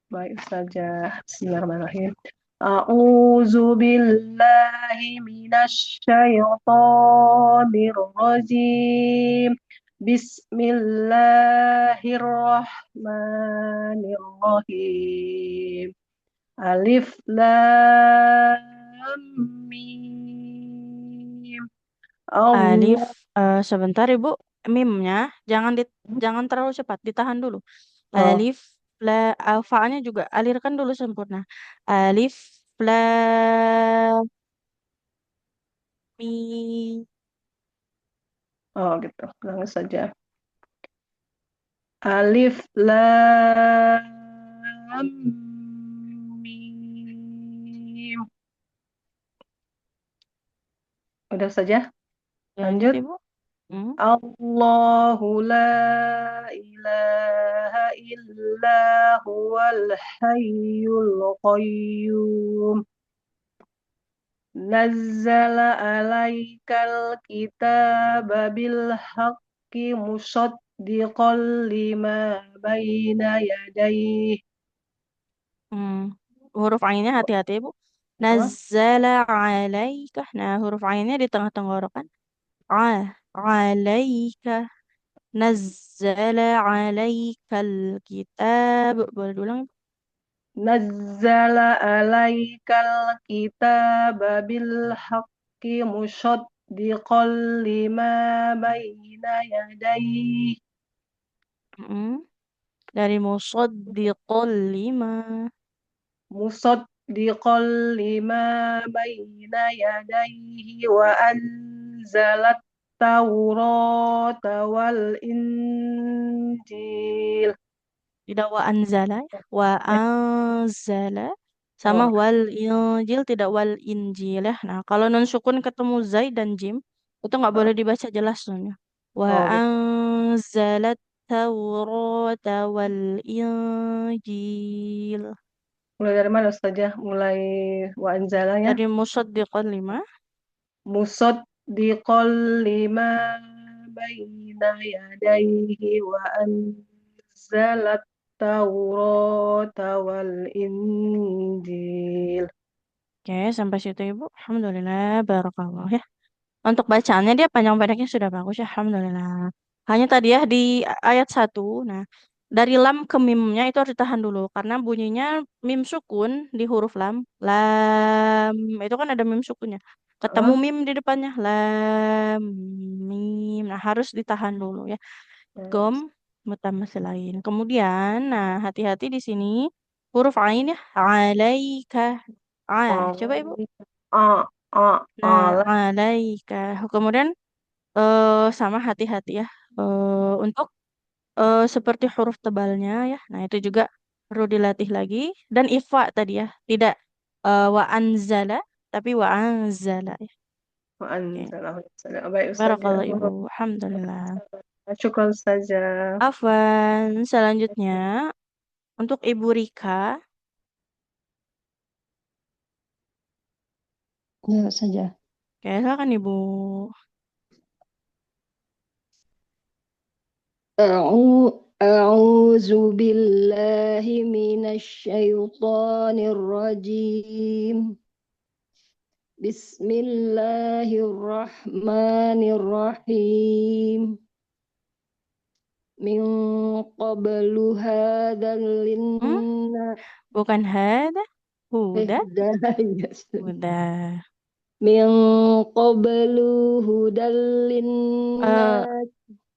Baik Ustazah. Bismillahirrahmanirrahim. A'udzu billahi minasy syaithanir rajim. Bismillahirrahmanirrahim. Alif lam mim. Alif, Allah. sebentar Ibu, mimnya jangan terlalu cepat, ditahan dulu. Oh, Alif, fa-nya juga alirkan dulu sempurna. Alif, lam, mim. oh gitu. Langsung saja. Alif lam mim. Udah saja. Lanjut Lanjut. Ibu. Hmm. Allahu la ilaha illa huwal hayyul qayyum. Nazzala alaikal kitaba bil haqqi musaddiqan lima baina yadayhi. Huruf ainnya hati-hati Ibu. Apa? Nazzala alaika. Nah, huruf ainnya di tengah tenggorokan. Alaika. Nazzala alaikal kitab. Boleh diulang Ibu? Nazzala alaikal kitaba bil haqqi musaddiqan lima baina yadayhi. Mm-mm. Dari musaddiqul lima. Musaddiqan lima baina yadayhi wa anzalat Taurata wal Injil. Tidak wa anzala ya. Wa anzala. Sama Oh, wal injil, tidak wal injil ya. Nah, kalau nun sukun ketemu zai dan jim, itu nggak oh, boleh dibaca jelas nunnya. Wa oh gitu. anzalat taurata wal injil. Mulai dari mana Ustazah? Mulai wa anzalanya. Dari musaddiqan lima. Musaddiqan lima baina yadayhi wa anzalat Taurata wal Injil. Oke, sampai situ Ibu. Alhamdulillah, barakallah ya. Untuk bacaannya dia panjang pendeknya sudah bagus ya, alhamdulillah. Hanya tadi ya di ayat 1. Nah, dari lam ke mimnya itu harus ditahan dulu karena bunyinya mim sukun di huruf lam. Lam itu kan ada mim sukunnya. Ketemu Ah, mim di depannya. Lam mim. Nah, harus ditahan dulu ya. Gom masih lain. Kemudian, nah hati-hati di sini huruf ain ya. Alaika. Coba Ibu. ah, Nah, lah. alaika. Kemudian sama hati-hati ya untuk seperti huruf tebalnya ya. Nah, itu juga perlu dilatih lagi dan ifa tadi ya. Tidak wa anzala tapi wa anzala ya. Oke. Baik Ustazah. Barakallah Ibu. Alhamdulillah. Syukran Ustazah. Afwan, selanjutnya untuk Ibu Rika. Ya saja. Oke, silakan Ibu. أعوذ بالله من الشيطان الرجيم بسم الله الرحمن الرحيم من قبل هذا Hmm? للناس Bukan hada, huda, هداية huda. من قبل هدى Eh, للناس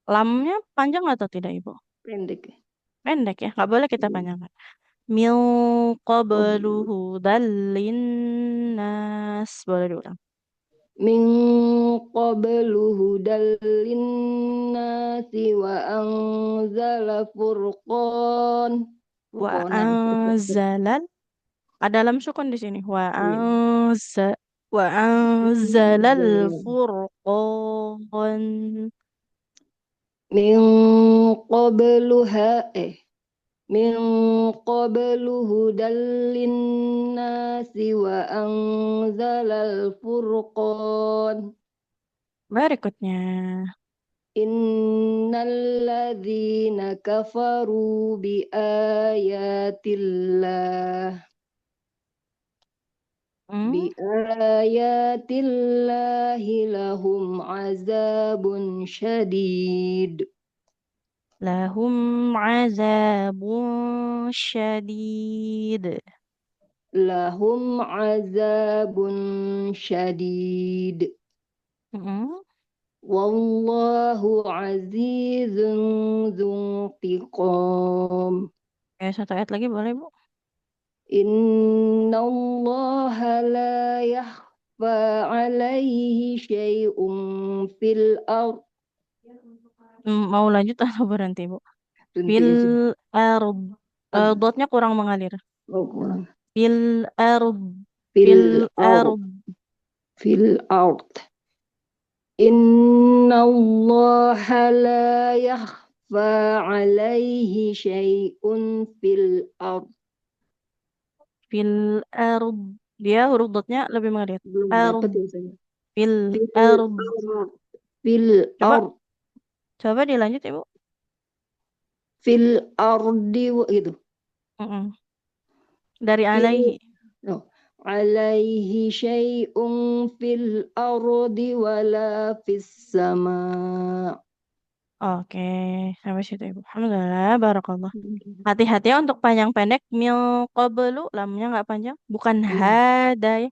lamnya panjang atau tidak Ibu? pendek Pendek ya, nggak boleh kita panjangkan. Min qablu hudan linnas. Boleh diulang. من قبل هدى للناس وأنزل Wa فرقانا anzalal. Ada lam sukun di sini. Iya. Wa anzalal furqan. من قبلها من قبل هدى للناس وأنزل الفرقان Berikutnya. إن الذين كفروا بآيات الله Hmm? بآيات الله لهم عذاب شديد Lahum azabun syadid. لهم عذاب شديد Mm-mm. والله عزيز ذو انتقام Oke, satu ayat lagi boleh Bu? إن الله لا يخفى عليه شيء في الأرض Mau lanjut atau berhenti Bu? Berhenti Fil aja. arub. Dotnya kurang mengalir. Oh, kurang. Fil arub. Fil Fil ard arub. fil ard Inna Allah la yakhfa alaihi syai'un fil ard. Fil arub. Dia huruf dotnya lebih mengalir. Belum Arub. dapat ya saya. Fil Fil arub. ard fil Coba, ard coba dilanjut Ibu. fil ardi gitu. Mm-mm. Dari Fil alaihi. oh, alaihi syai'un fil ardi wala fis sama. Oke, sampai situ Ibu. Alhamdulillah, barakallah. Hati-hati ya untuk panjang pendek. Mil qablu, lamnya nggak panjang. Bukan hada ya.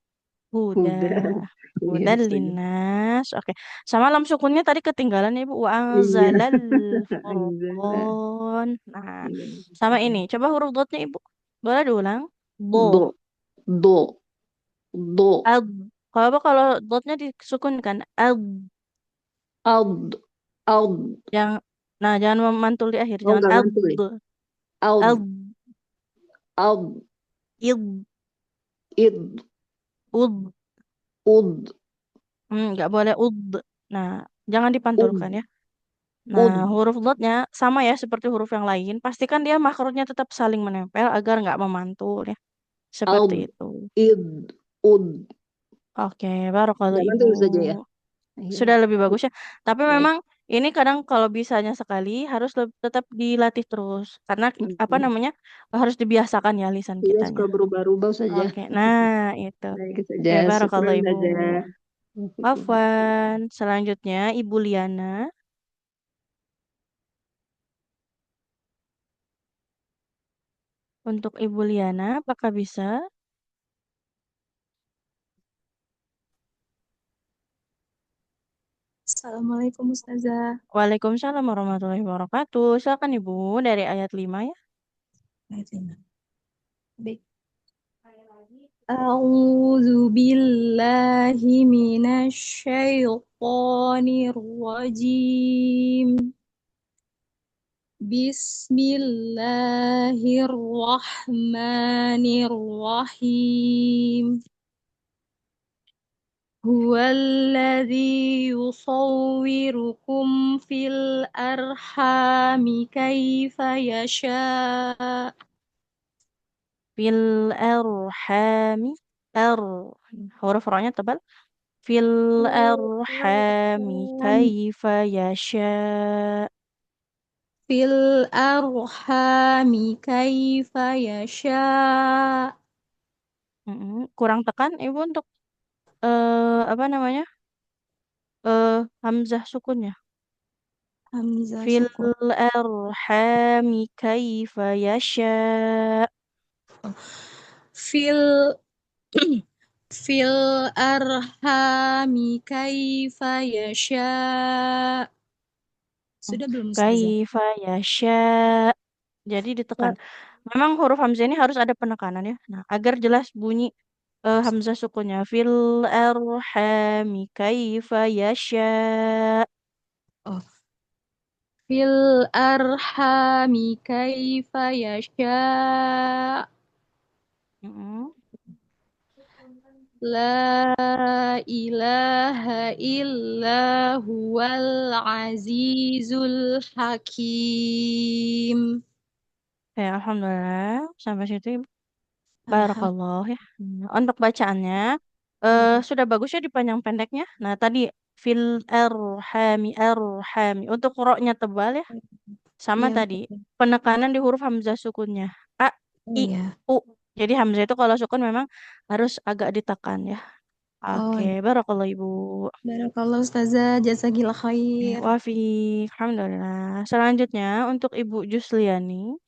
Huda. Udah. Iya, Huda Ustazah. linas. Oke. Sama lam sukunnya tadi ketinggalan ya Ibu. Wa Iya. anzalal Anzala. furqan. Nah, Iya. sama ini. Coba huruf dotnya Ibu. Boleh diulang? Do. Do, do, do. Ad. Kalau dotnya disukunkan. Ad. Aud, aud. Yang, nah jangan memantul di akhir. Oh, Jangan nggak ad. mantul ya? Aud, Ad. aud, Id. id, Ud. ud, Nggak boleh ud. Nah, jangan dipantulkan ud, ya. Nah, ud, huruf dotnya sama ya seperti huruf yang lain. Pastikan dia makrotnya tetap saling menempel agar nggak memantul ya. Seperti aud, itu. id, ud. Oke, barakallahu Nggak Ibu. mantul saja ya? Iya. Sudah lebih bagus ya. Tapi Baik. memang Ini kadang kalau bisanya sekali harus tetap dilatih terus karena apa namanya harus dibiasakan ya lisan Iya, kitanya. suka berubah-ubah saja. Oke, nah itu. Baik Oke, saja, barakallah syukran Ibu. saja. Afwan. Selanjutnya Ibu Liana. Untuk Ibu Liana, apakah bisa? Assalamualaikum Ustazah. Waalaikumsalam warahmatullahi wabarakatuh. Silakan Ibu dari ayat 5 ya. Ayat 5. Baik. A'udzu billahi minasyaitonir rajim. Bismillahirrahmanirrahim. Huwallazi yusawwirukum fil arhami kaifa yasha'. Fil arhami ar huruf ra-nya tebal. Fil arhami kaifa yasha. Fil arhami kaifa yasha. Kurang tekan Ibu untuk apa namanya? Hamzah sukunnya. Hamzah Fil sukun. arhami kaifa yasha. Fil fil arhami kaifa yasha. Sudah belum Ustazah? Kaifa yasha. Jadi ditekan. Memang huruf hamzah ini harus ada penekanan ya. Nah, agar jelas bunyi hamzah sukunnya. Fil arhami kaifa yasha. Oh, fil arhami kaifa yasha. Mm-mm. La ilaha illa huwal azizul hakim. Ya, alhamdulillah. Sampai situ Ibu. Alhamdulillah. Barakallah ya. Untuk bacaannya sudah bagus ya dipanjang pendeknya. Nah, tadi fil arhami. Untuk roknya tebal ya. Sama Iya, tadi penekanan di huruf hamzah sukunnya. A, oh I, iya. U. Jadi hamzah itu kalau sukun memang harus agak ditekan ya. Oh Oke, iya. barakallah Ibu. Barakallah Ustazah, jazakillah khair. Wafi, alhamdulillah. Selanjutnya untuk Ibu Jusliani.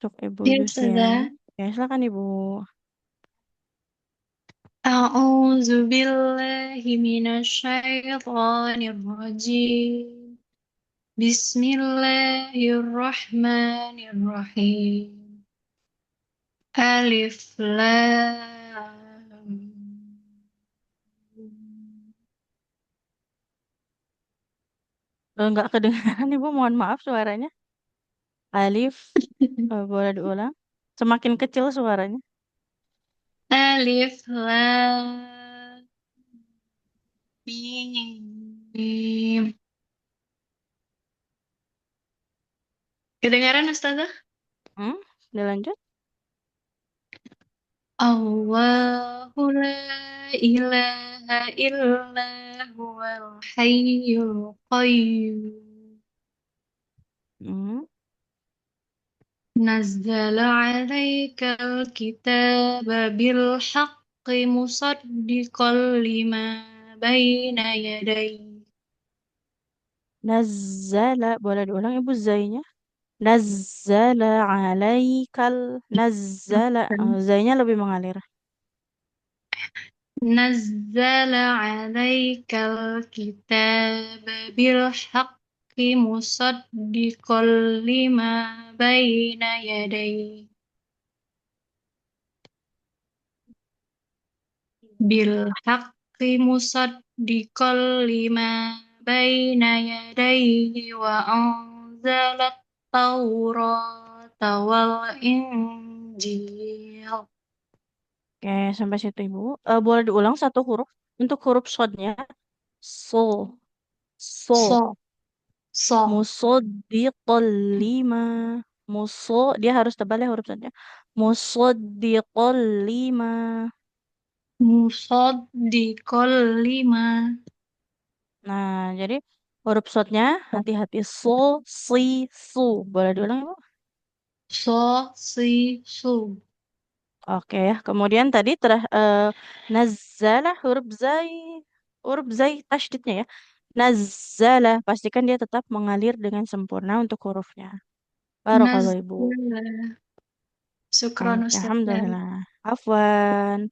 Untuk Ibu Ya, Jusliani. Ustazah. Ya, silakan Ibu. A'udzu billahi minasyaitonir rajim. Bismillahirrahmanirrahim. Alif Lam. Nggak kedengaran Ibu, mohon maaf suaranya. Alif, boleh diulang. Semakin kecil suaranya. Alif Lam Mim. Kedengaran Ustazah? Dilanjut. Allahu la ilaha illa huwal hayyul qayyum. Hmm. نزل عليك الكتاب بالحق مصدقا لما بين يديه. Nazzala, boleh diulang Ibu zainya. Nazzala alaikal. Nazzala. Zainya lebih mengalir. نزل عليك الكتاب بالحق مصدقا لما بين يديه. بالحق مصدقا لما بين يديه وأنزل التوراة والإنجيل. Oke, sampai situ Ibu. Boleh diulang satu huruf. Untuk huruf sodnya. So. So. ص ص Musoddiqal lima. Dia harus tebal ya huruf sodnya. Musoddiqal lima. musaddiqal lima. Nah, jadi huruf shotnya hati-hati. So, si, su. Boleh diulang, Ibu? So, si, su. Oke ya. Kemudian tadi nazzalah huruf zai tasydidnya ya. Nazzalah, pastikan dia tetap mengalir dengan sempurna untuk hurufnya. Barakallahu Ibu. Nazala. Syukran Oke, Ustazah. alhamdulillah. Afwan.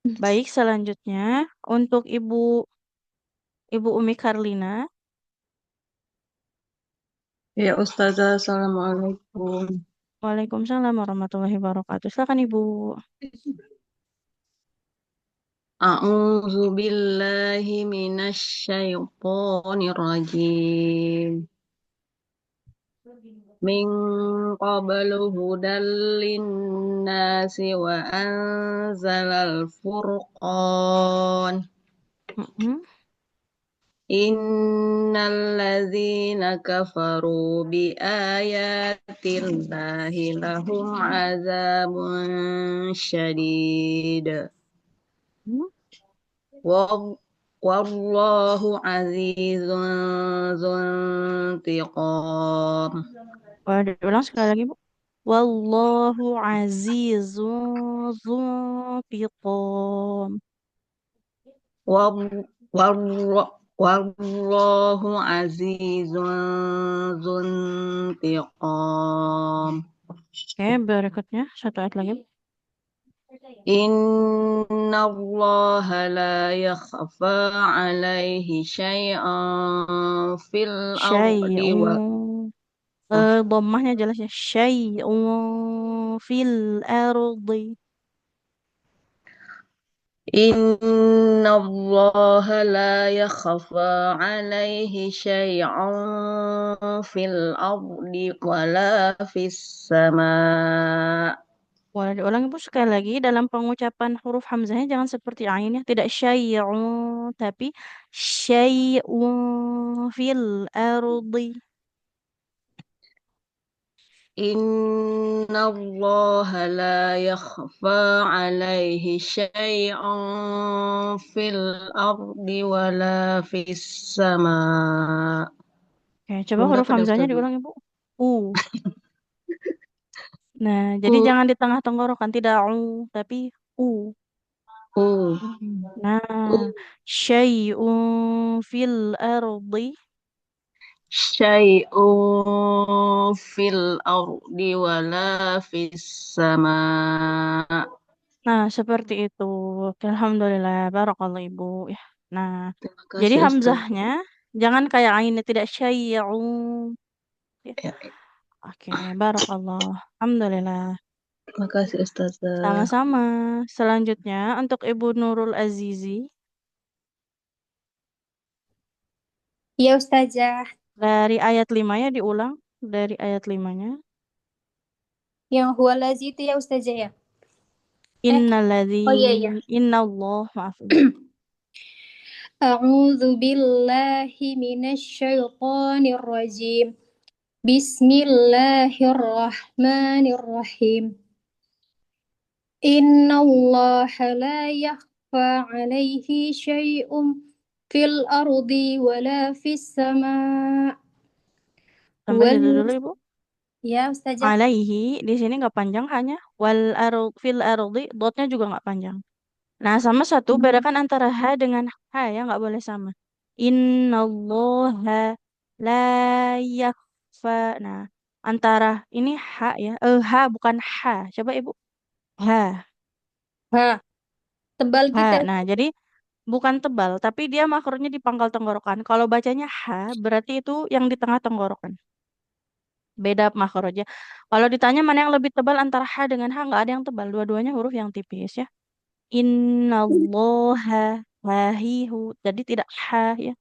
Baik, selanjutnya untuk Ibu Umi Karlina. Ya Ustazah, Assalamualaikum. Waalaikumsalam warahmatullahi wabarakatuh. Silakan Ibu. A'udzu billahi minasy syaithanir rajim. Min qablu hudal linnasi wa anzalal furqan. Innal ladzina kafaru bi ayatillahi lahum azabun syadid. Wallahu azizun dzuntiqam. Boleh diulang sekali lagi, Bu. Wallahu azizun dzuntiqam. Wallahu azizun dzuntiqam. Oke, berikutnya satu ayat lagi, Bu. Innallaha la yakhfa alaihi syai'an fil ardi wa Syai'un. Dhammahnya jelas ya. Syai'un fil ardi. Innallaha la yakhfa alaihi syai'an fil ardi wala fis sama'. Boleh diulang Ibu sekali lagi dalam pengucapan huruf hamzahnya jangan seperti ain ya, tidak syai'un tapi syai'un fil ardi. Innallaha la yakhfa alaihi syai'an fil ardi wala fis sama'. Oke, coba Belum huruf dapat ya hamzahnya Ustazah? diulang Ibu. Nah, jadi U, jangan di tengah tenggorokan, tidak tapi u. u, Nah, u, syai'un fil ardi. syai'un fil ardi wala fis sama'. Nah, seperti itu. Oke, alhamdulillah, barakallah Ibu ya. Nah, Terima jadi kasih Ustaz. hamzahnya jangan kayak ainnya tidak syai'un. Ya. Ya, Oke, barakallah. Alhamdulillah. terima kasih Ustazah. Sama-sama. Selanjutnya untuk Ibu Nurul Azizi Iya Ustazah, dari ayat 5 ya diulang dari ayat 5-nya. yang huwalazi itu ya Ustazah ya. Innalladzi Oh iya. innallah maaf. A'udzu billahi minasy syaithanir rajim. Bismillahirrahmanirrahim. Innallaha la yakhfa 'alaihi syai'un fil ardi wala fis sama'. Sampai situ dulu Ibu. Ya Ustazah. Alaihi di sini nggak panjang, hanya fil ardi, dotnya juga nggak panjang. Nah, sama satu bedakan antara ha dengan ha ya, nggak boleh sama. Innallaha la yakhfa. Nah, antara ini ha ya, ha bukan ha. Coba Ibu. Ha. Ha, tebal Ha. gitu. Nah, jadi bukan tebal, tapi dia makrotnya di pangkal tenggorokan. Kalau bacanya ha, berarti itu yang di tengah tenggorokan. Beda makrotnya. Kalau ditanya mana yang lebih tebal antara ha dengan ha, nggak ada yang tebal. Dua-duanya huruf yang tipis ya. Innallaha lahihu. Jadi tidak ha ya.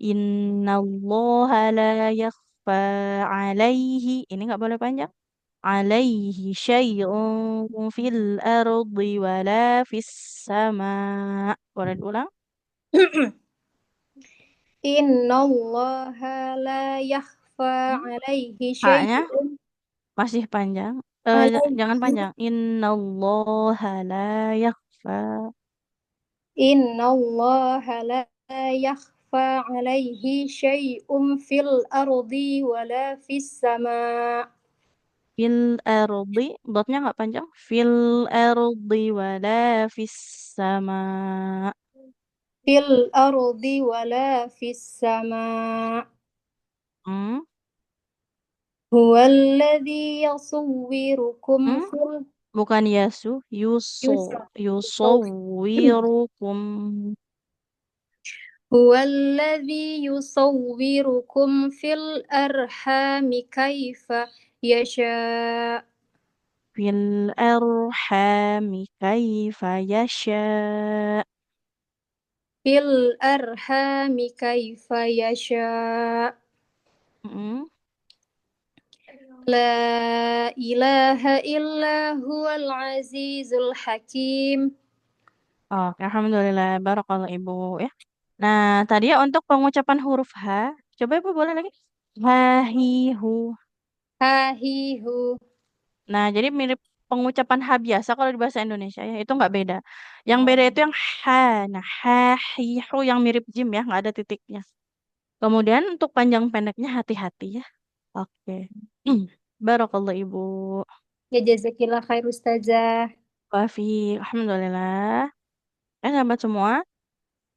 Innallaha la yakhfa alaihi. Ini nggak boleh panjang. Alaihi syai'un fil ardi wala fis sama. Boleh diulang? Innallaha la yakhfa 'alaihi Ha-nya syai'un masih panjang. Jangan panjang. Innallaha la yakhfa. innallaha la yakhfa alaihi syai'un fil ardi wala fis sama. Fil ardi, dotnya nggak panjang. Fil ardi wala fis sama. Fil ardi wala fis sama. Hmm? Huwallazi yasawwirukum Hmm? fil Bukan yasu, yusawwirukum. Huwallazi yusawwirukum fil arhami kaifa yasha. Fil arhami kaifa yasha. Fil arhami kaifa yasha. Hmm? La ilaha illa huwal azizul hakim. Oke, alhamdulillah, barakallah ibu ya. Nah, tadi ya untuk pengucapan huruf H, coba ibu boleh lagi. Ha, hi, hu. Ha hi hu. Nah, jadi mirip pengucapan H biasa kalau di bahasa Indonesia ya, itu nggak beda. Yang beda itu yang ha. Nah, ha, hi, hu yang mirip jim ya, nggak ada titiknya. Kemudian untuk panjang pendeknya hati-hati ya. Oke. Barakallah ibu. Ya jazakillah khair ustazah. Wafi, alhamdulillah. Sahabat semua.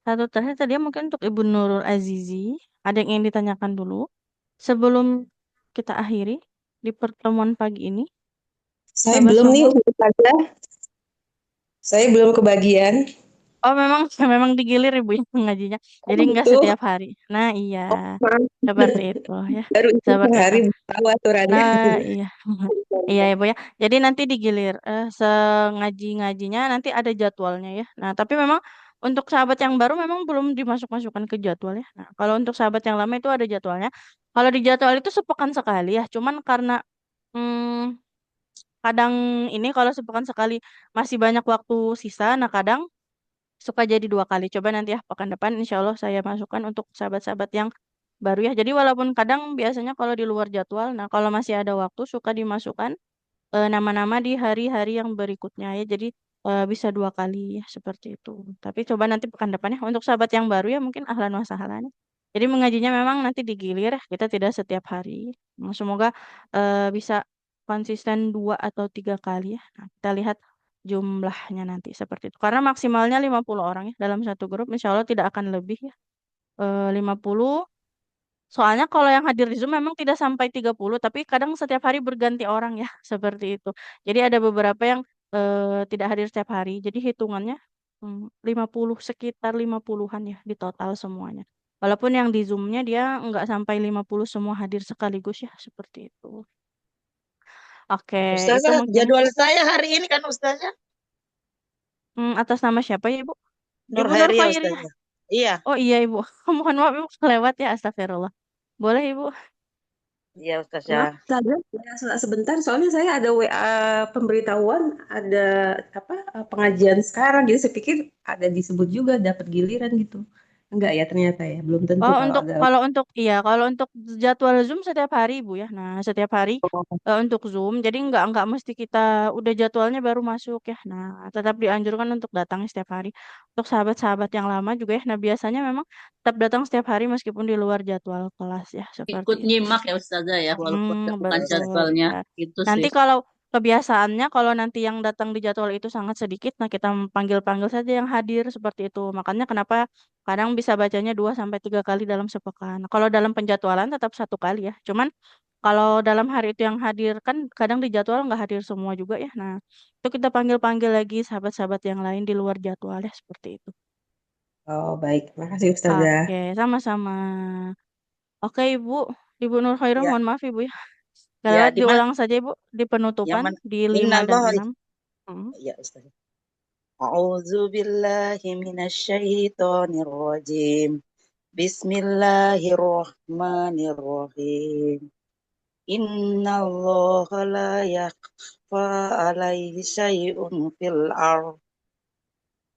Satu terakhir tadi mungkin untuk Ibu Nurul Azizi. Ada yang ingin ditanyakan dulu sebelum kita akhiri di pertemuan pagi ini. Saya Sahabat belum nih, semua. Ustazah. Saya belum kebagian. Oh memang memang digilir Ibu yang ngajinya. Oh Jadi nggak gitu. setiap hari. Nah iya, Oh, maaf. seperti itu ya. Baru itu Sahabat sehari Mekah. tahu aturannya. Nah iya. Iya ya Bu ya. Jadi nanti digilir sengaji-ngajinya nanti ada jadwalnya ya. Nah, tapi memang untuk sahabat yang baru memang belum dimasuk-masukkan ke jadwal ya. Nah, kalau untuk sahabat yang lama itu ada jadwalnya. Kalau di jadwal itu sepekan sekali ya. Cuman karena hmm, kadang ini kalau sepekan sekali masih banyak waktu sisa, nah kadang suka jadi 2 kali. Coba nanti ya pekan depan insya Allah saya masukkan untuk sahabat-sahabat yang baru ya. Jadi walaupun kadang biasanya kalau di luar jadwal, nah kalau masih ada waktu suka dimasukkan nama-nama di hari-hari yang berikutnya ya. Jadi bisa 2 kali ya seperti itu. Tapi coba nanti pekan depan ya untuk sahabat yang baru ya mungkin ahlan wa sahlan. Jadi mengajinya memang nanti digilir ya, kita tidak setiap hari. Nah, semoga bisa konsisten 2 atau 3 kali ya. Nah, kita lihat jumlahnya nanti seperti itu. Karena maksimalnya 50 orang ya dalam satu grup. Insya Allah tidak akan lebih ya. 50. Soalnya kalau yang hadir di Zoom memang tidak sampai 30, tapi kadang setiap hari berganti orang ya, seperti itu. Jadi ada beberapa yang tidak hadir setiap hari. Jadi hitungannya 50, sekitar 50-an ya di total semuanya. Walaupun yang di Zoom-nya dia nggak sampai 50 semua hadir sekaligus ya, seperti itu. Oke, itu Ustazah, mungkin jadwal saya hari ini kan Ustazah. atas nama siapa ya, Ibu? Nur Ibu Nur Hairia Khairiyah. Ustazah. Iya, Oh iya, Ibu. Mohon maaf, Ibu kelewat ya, astagfirullah. Boleh, Ibu? iya Maaf, Ustazah. Ustazah, sebentar. Soalnya saya ada WA pemberitahuan, ada pengajian sekarang. Jadi saya pikir ada disebut juga dapat giliran gitu. Enggak ya ternyata ya, belum tentu Oh, kalau untuk ada. kalau untuk jadwal Zoom setiap hari Bu ya. Nah, setiap hari untuk Zoom. Jadi nggak mesti kita udah jadwalnya baru masuk ya. Nah, tetap dianjurkan untuk datang setiap hari. Untuk sahabat-sahabat yang lama juga ya. Nah, biasanya memang tetap datang setiap hari meskipun di luar jadwal kelas ya, seperti Ikut itu. nyimak ya Ustazah ya, walaupun bukan Betul jadwalnya. ya. Itu Nanti sih. kalau kebiasaannya kalau nanti yang datang di jadwal itu sangat sedikit, nah kita panggil-panggil saja yang hadir seperti itu. Makanya kenapa kadang bisa bacanya 2 sampai 3 kali dalam sepekan. Kalau dalam penjadwalan tetap 1 kali ya. Cuman kalau dalam hari itu yang hadir kan kadang di jadwal nggak hadir semua juga ya. Nah, itu kita panggil-panggil lagi sahabat-sahabat yang lain di luar jadwal ya seperti itu. Oh, baik. Makasih Ustazah. Oke, sama-sama. Oke, Ibu. Ibu Nur Khairah, Ya, mohon maaf Ibu ya. ya Lewat di mana? diulang saja Ibu di Yang penutupan mana? di 5 dan Minallah. 6. Hmm. Ya Ustazah. A'udzu billahi minasyaitonir rajim. Bismillahirrahmanirrahim. Innallaha la yakhfa 'alaihi syai'un fil ardh.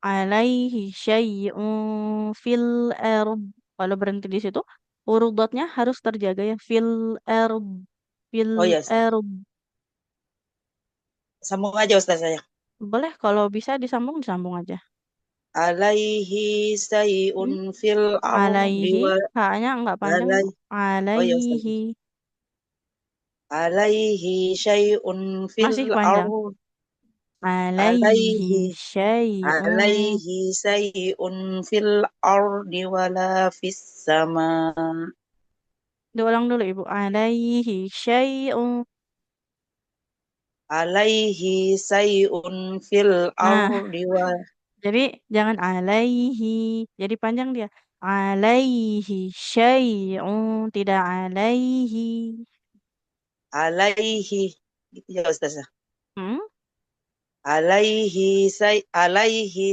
Alaihi syai'un fil ard. Kalau berhenti di situ, huruf dotnya harus terjaga ya. Fil ard. Fil Oh ya, Ustaz. ard. Sambung aja Ustaz saya. Boleh kalau bisa disambung aja. alaihi sayun fil ardi Alaihi, wa haknya enggak panjang, Bu. oh ya Ustaz. Alaihi. Alaihi syai'un Masih fil panjang. ardi Alaihi syai'un. alaihi sayun fil ardi wala fis sama. Diulang dulu Ibu. Alaihi syai'un. Alaihi sayun fil Nah, ardi wa jadi jangan alaihi. Jadi panjang dia. Alaihi syai'un. Tidak alaihi. alaihi gitu ya Ustazah. Hmm? Alaihi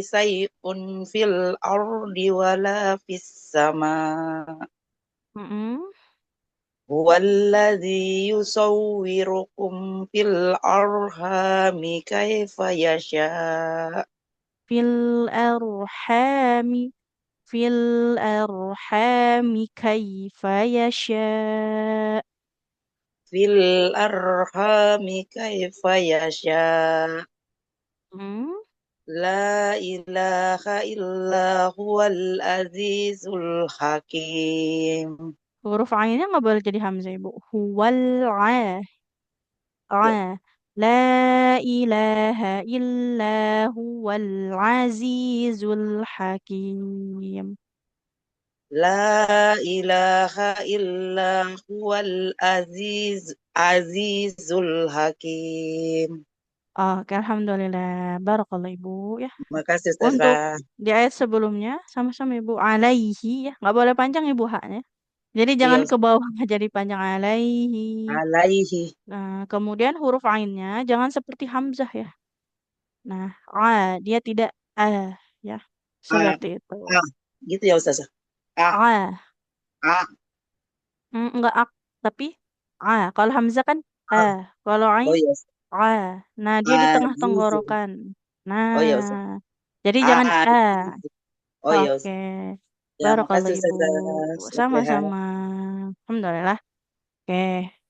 sayun fil ardi wala fis sama. Mm-mm. Huwallazi yusawwirukum fil arhami kaifa yasha. Fil arhami. Fil arhami kaifa yasha. Fil arhami kaifa yasha. Hmm? La ilaha illa huwal azizul hakim. Huruf ainnya nggak boleh jadi hamzah Ibu. Huwal Ya. La ilaha illa huwal azizul hakim. La ilaha illa huwal azizul hakim. Oke, alhamdulillah. Barakallah Ibu ya. Makasih Untuk Ustazah. di ayat sebelumnya sama-sama Ibu alaihi ya. Nggak boleh panjang Ibu haknya. Jadi Iya jangan ke Ustaz. bawah jadi panjang alaihi. Alaihi. Nah, kemudian huruf ainnya jangan seperti hamzah ya. Nah, dia tidak ya. A, Seperti itu. A. Gitu ya Ustazah. A, A. A, Enggak ak, tapi kalau hamzah kan A. kalau Oh ain iya. Nah, dia di tengah Azizul. tenggorokan. Oh iya Ustaz. Nah, jadi jangan Azizul. Oh iya Oke. Ustaz. Ya, Barakallah makasih Ibu. Ustazah. Fatihah. Sama-sama. Alhamdulillah. Oke,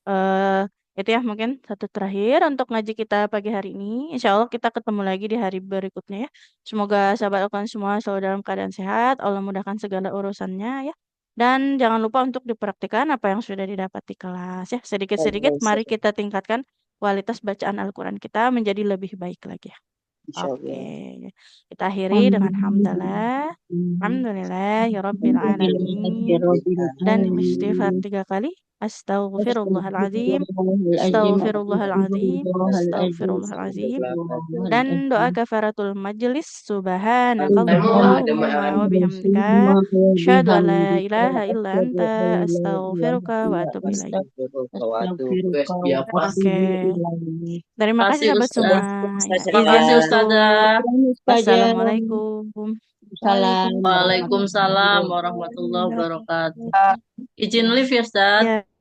eh itu ya mungkin satu terakhir untuk ngaji kita pagi hari ini. Insya Allah kita ketemu lagi di hari berikutnya ya. Semoga sahabat Alquran semua selalu dalam keadaan sehat. Allah mudahkan segala urusannya ya. Dan jangan lupa untuk dipraktikkan apa yang sudah didapat di kelas ya. Oh iya Sedikit-sedikit mari Ustazah. kita tingkatkan kualitas bacaan Al-Quran kita menjadi lebih baik lagi ya. Oke, Insyaallah. kita akhiri dengan hamdalah. Alhamdulillah ya Rabbil Alamin. Dan istighfar 3 kali. Astaghfirullahaladzim. Astaghfirullahaladzim. Astaghfirullahaladzim. Dan doa kafaratul majelis. Subhanakallahumma wa bihamdika. Asyhadu an la ilaha illa anta. Astaghfiruka wa atubu ilaik. Oke. Terima kasih Makasih sahabat semua. Ustaz. Ya, izin Makasih tutup. Ustazah. Wassalamualaikum. Waalaikumsalam warahmatullahi wabarakatuh. Izin live ya Ustaz. Ya.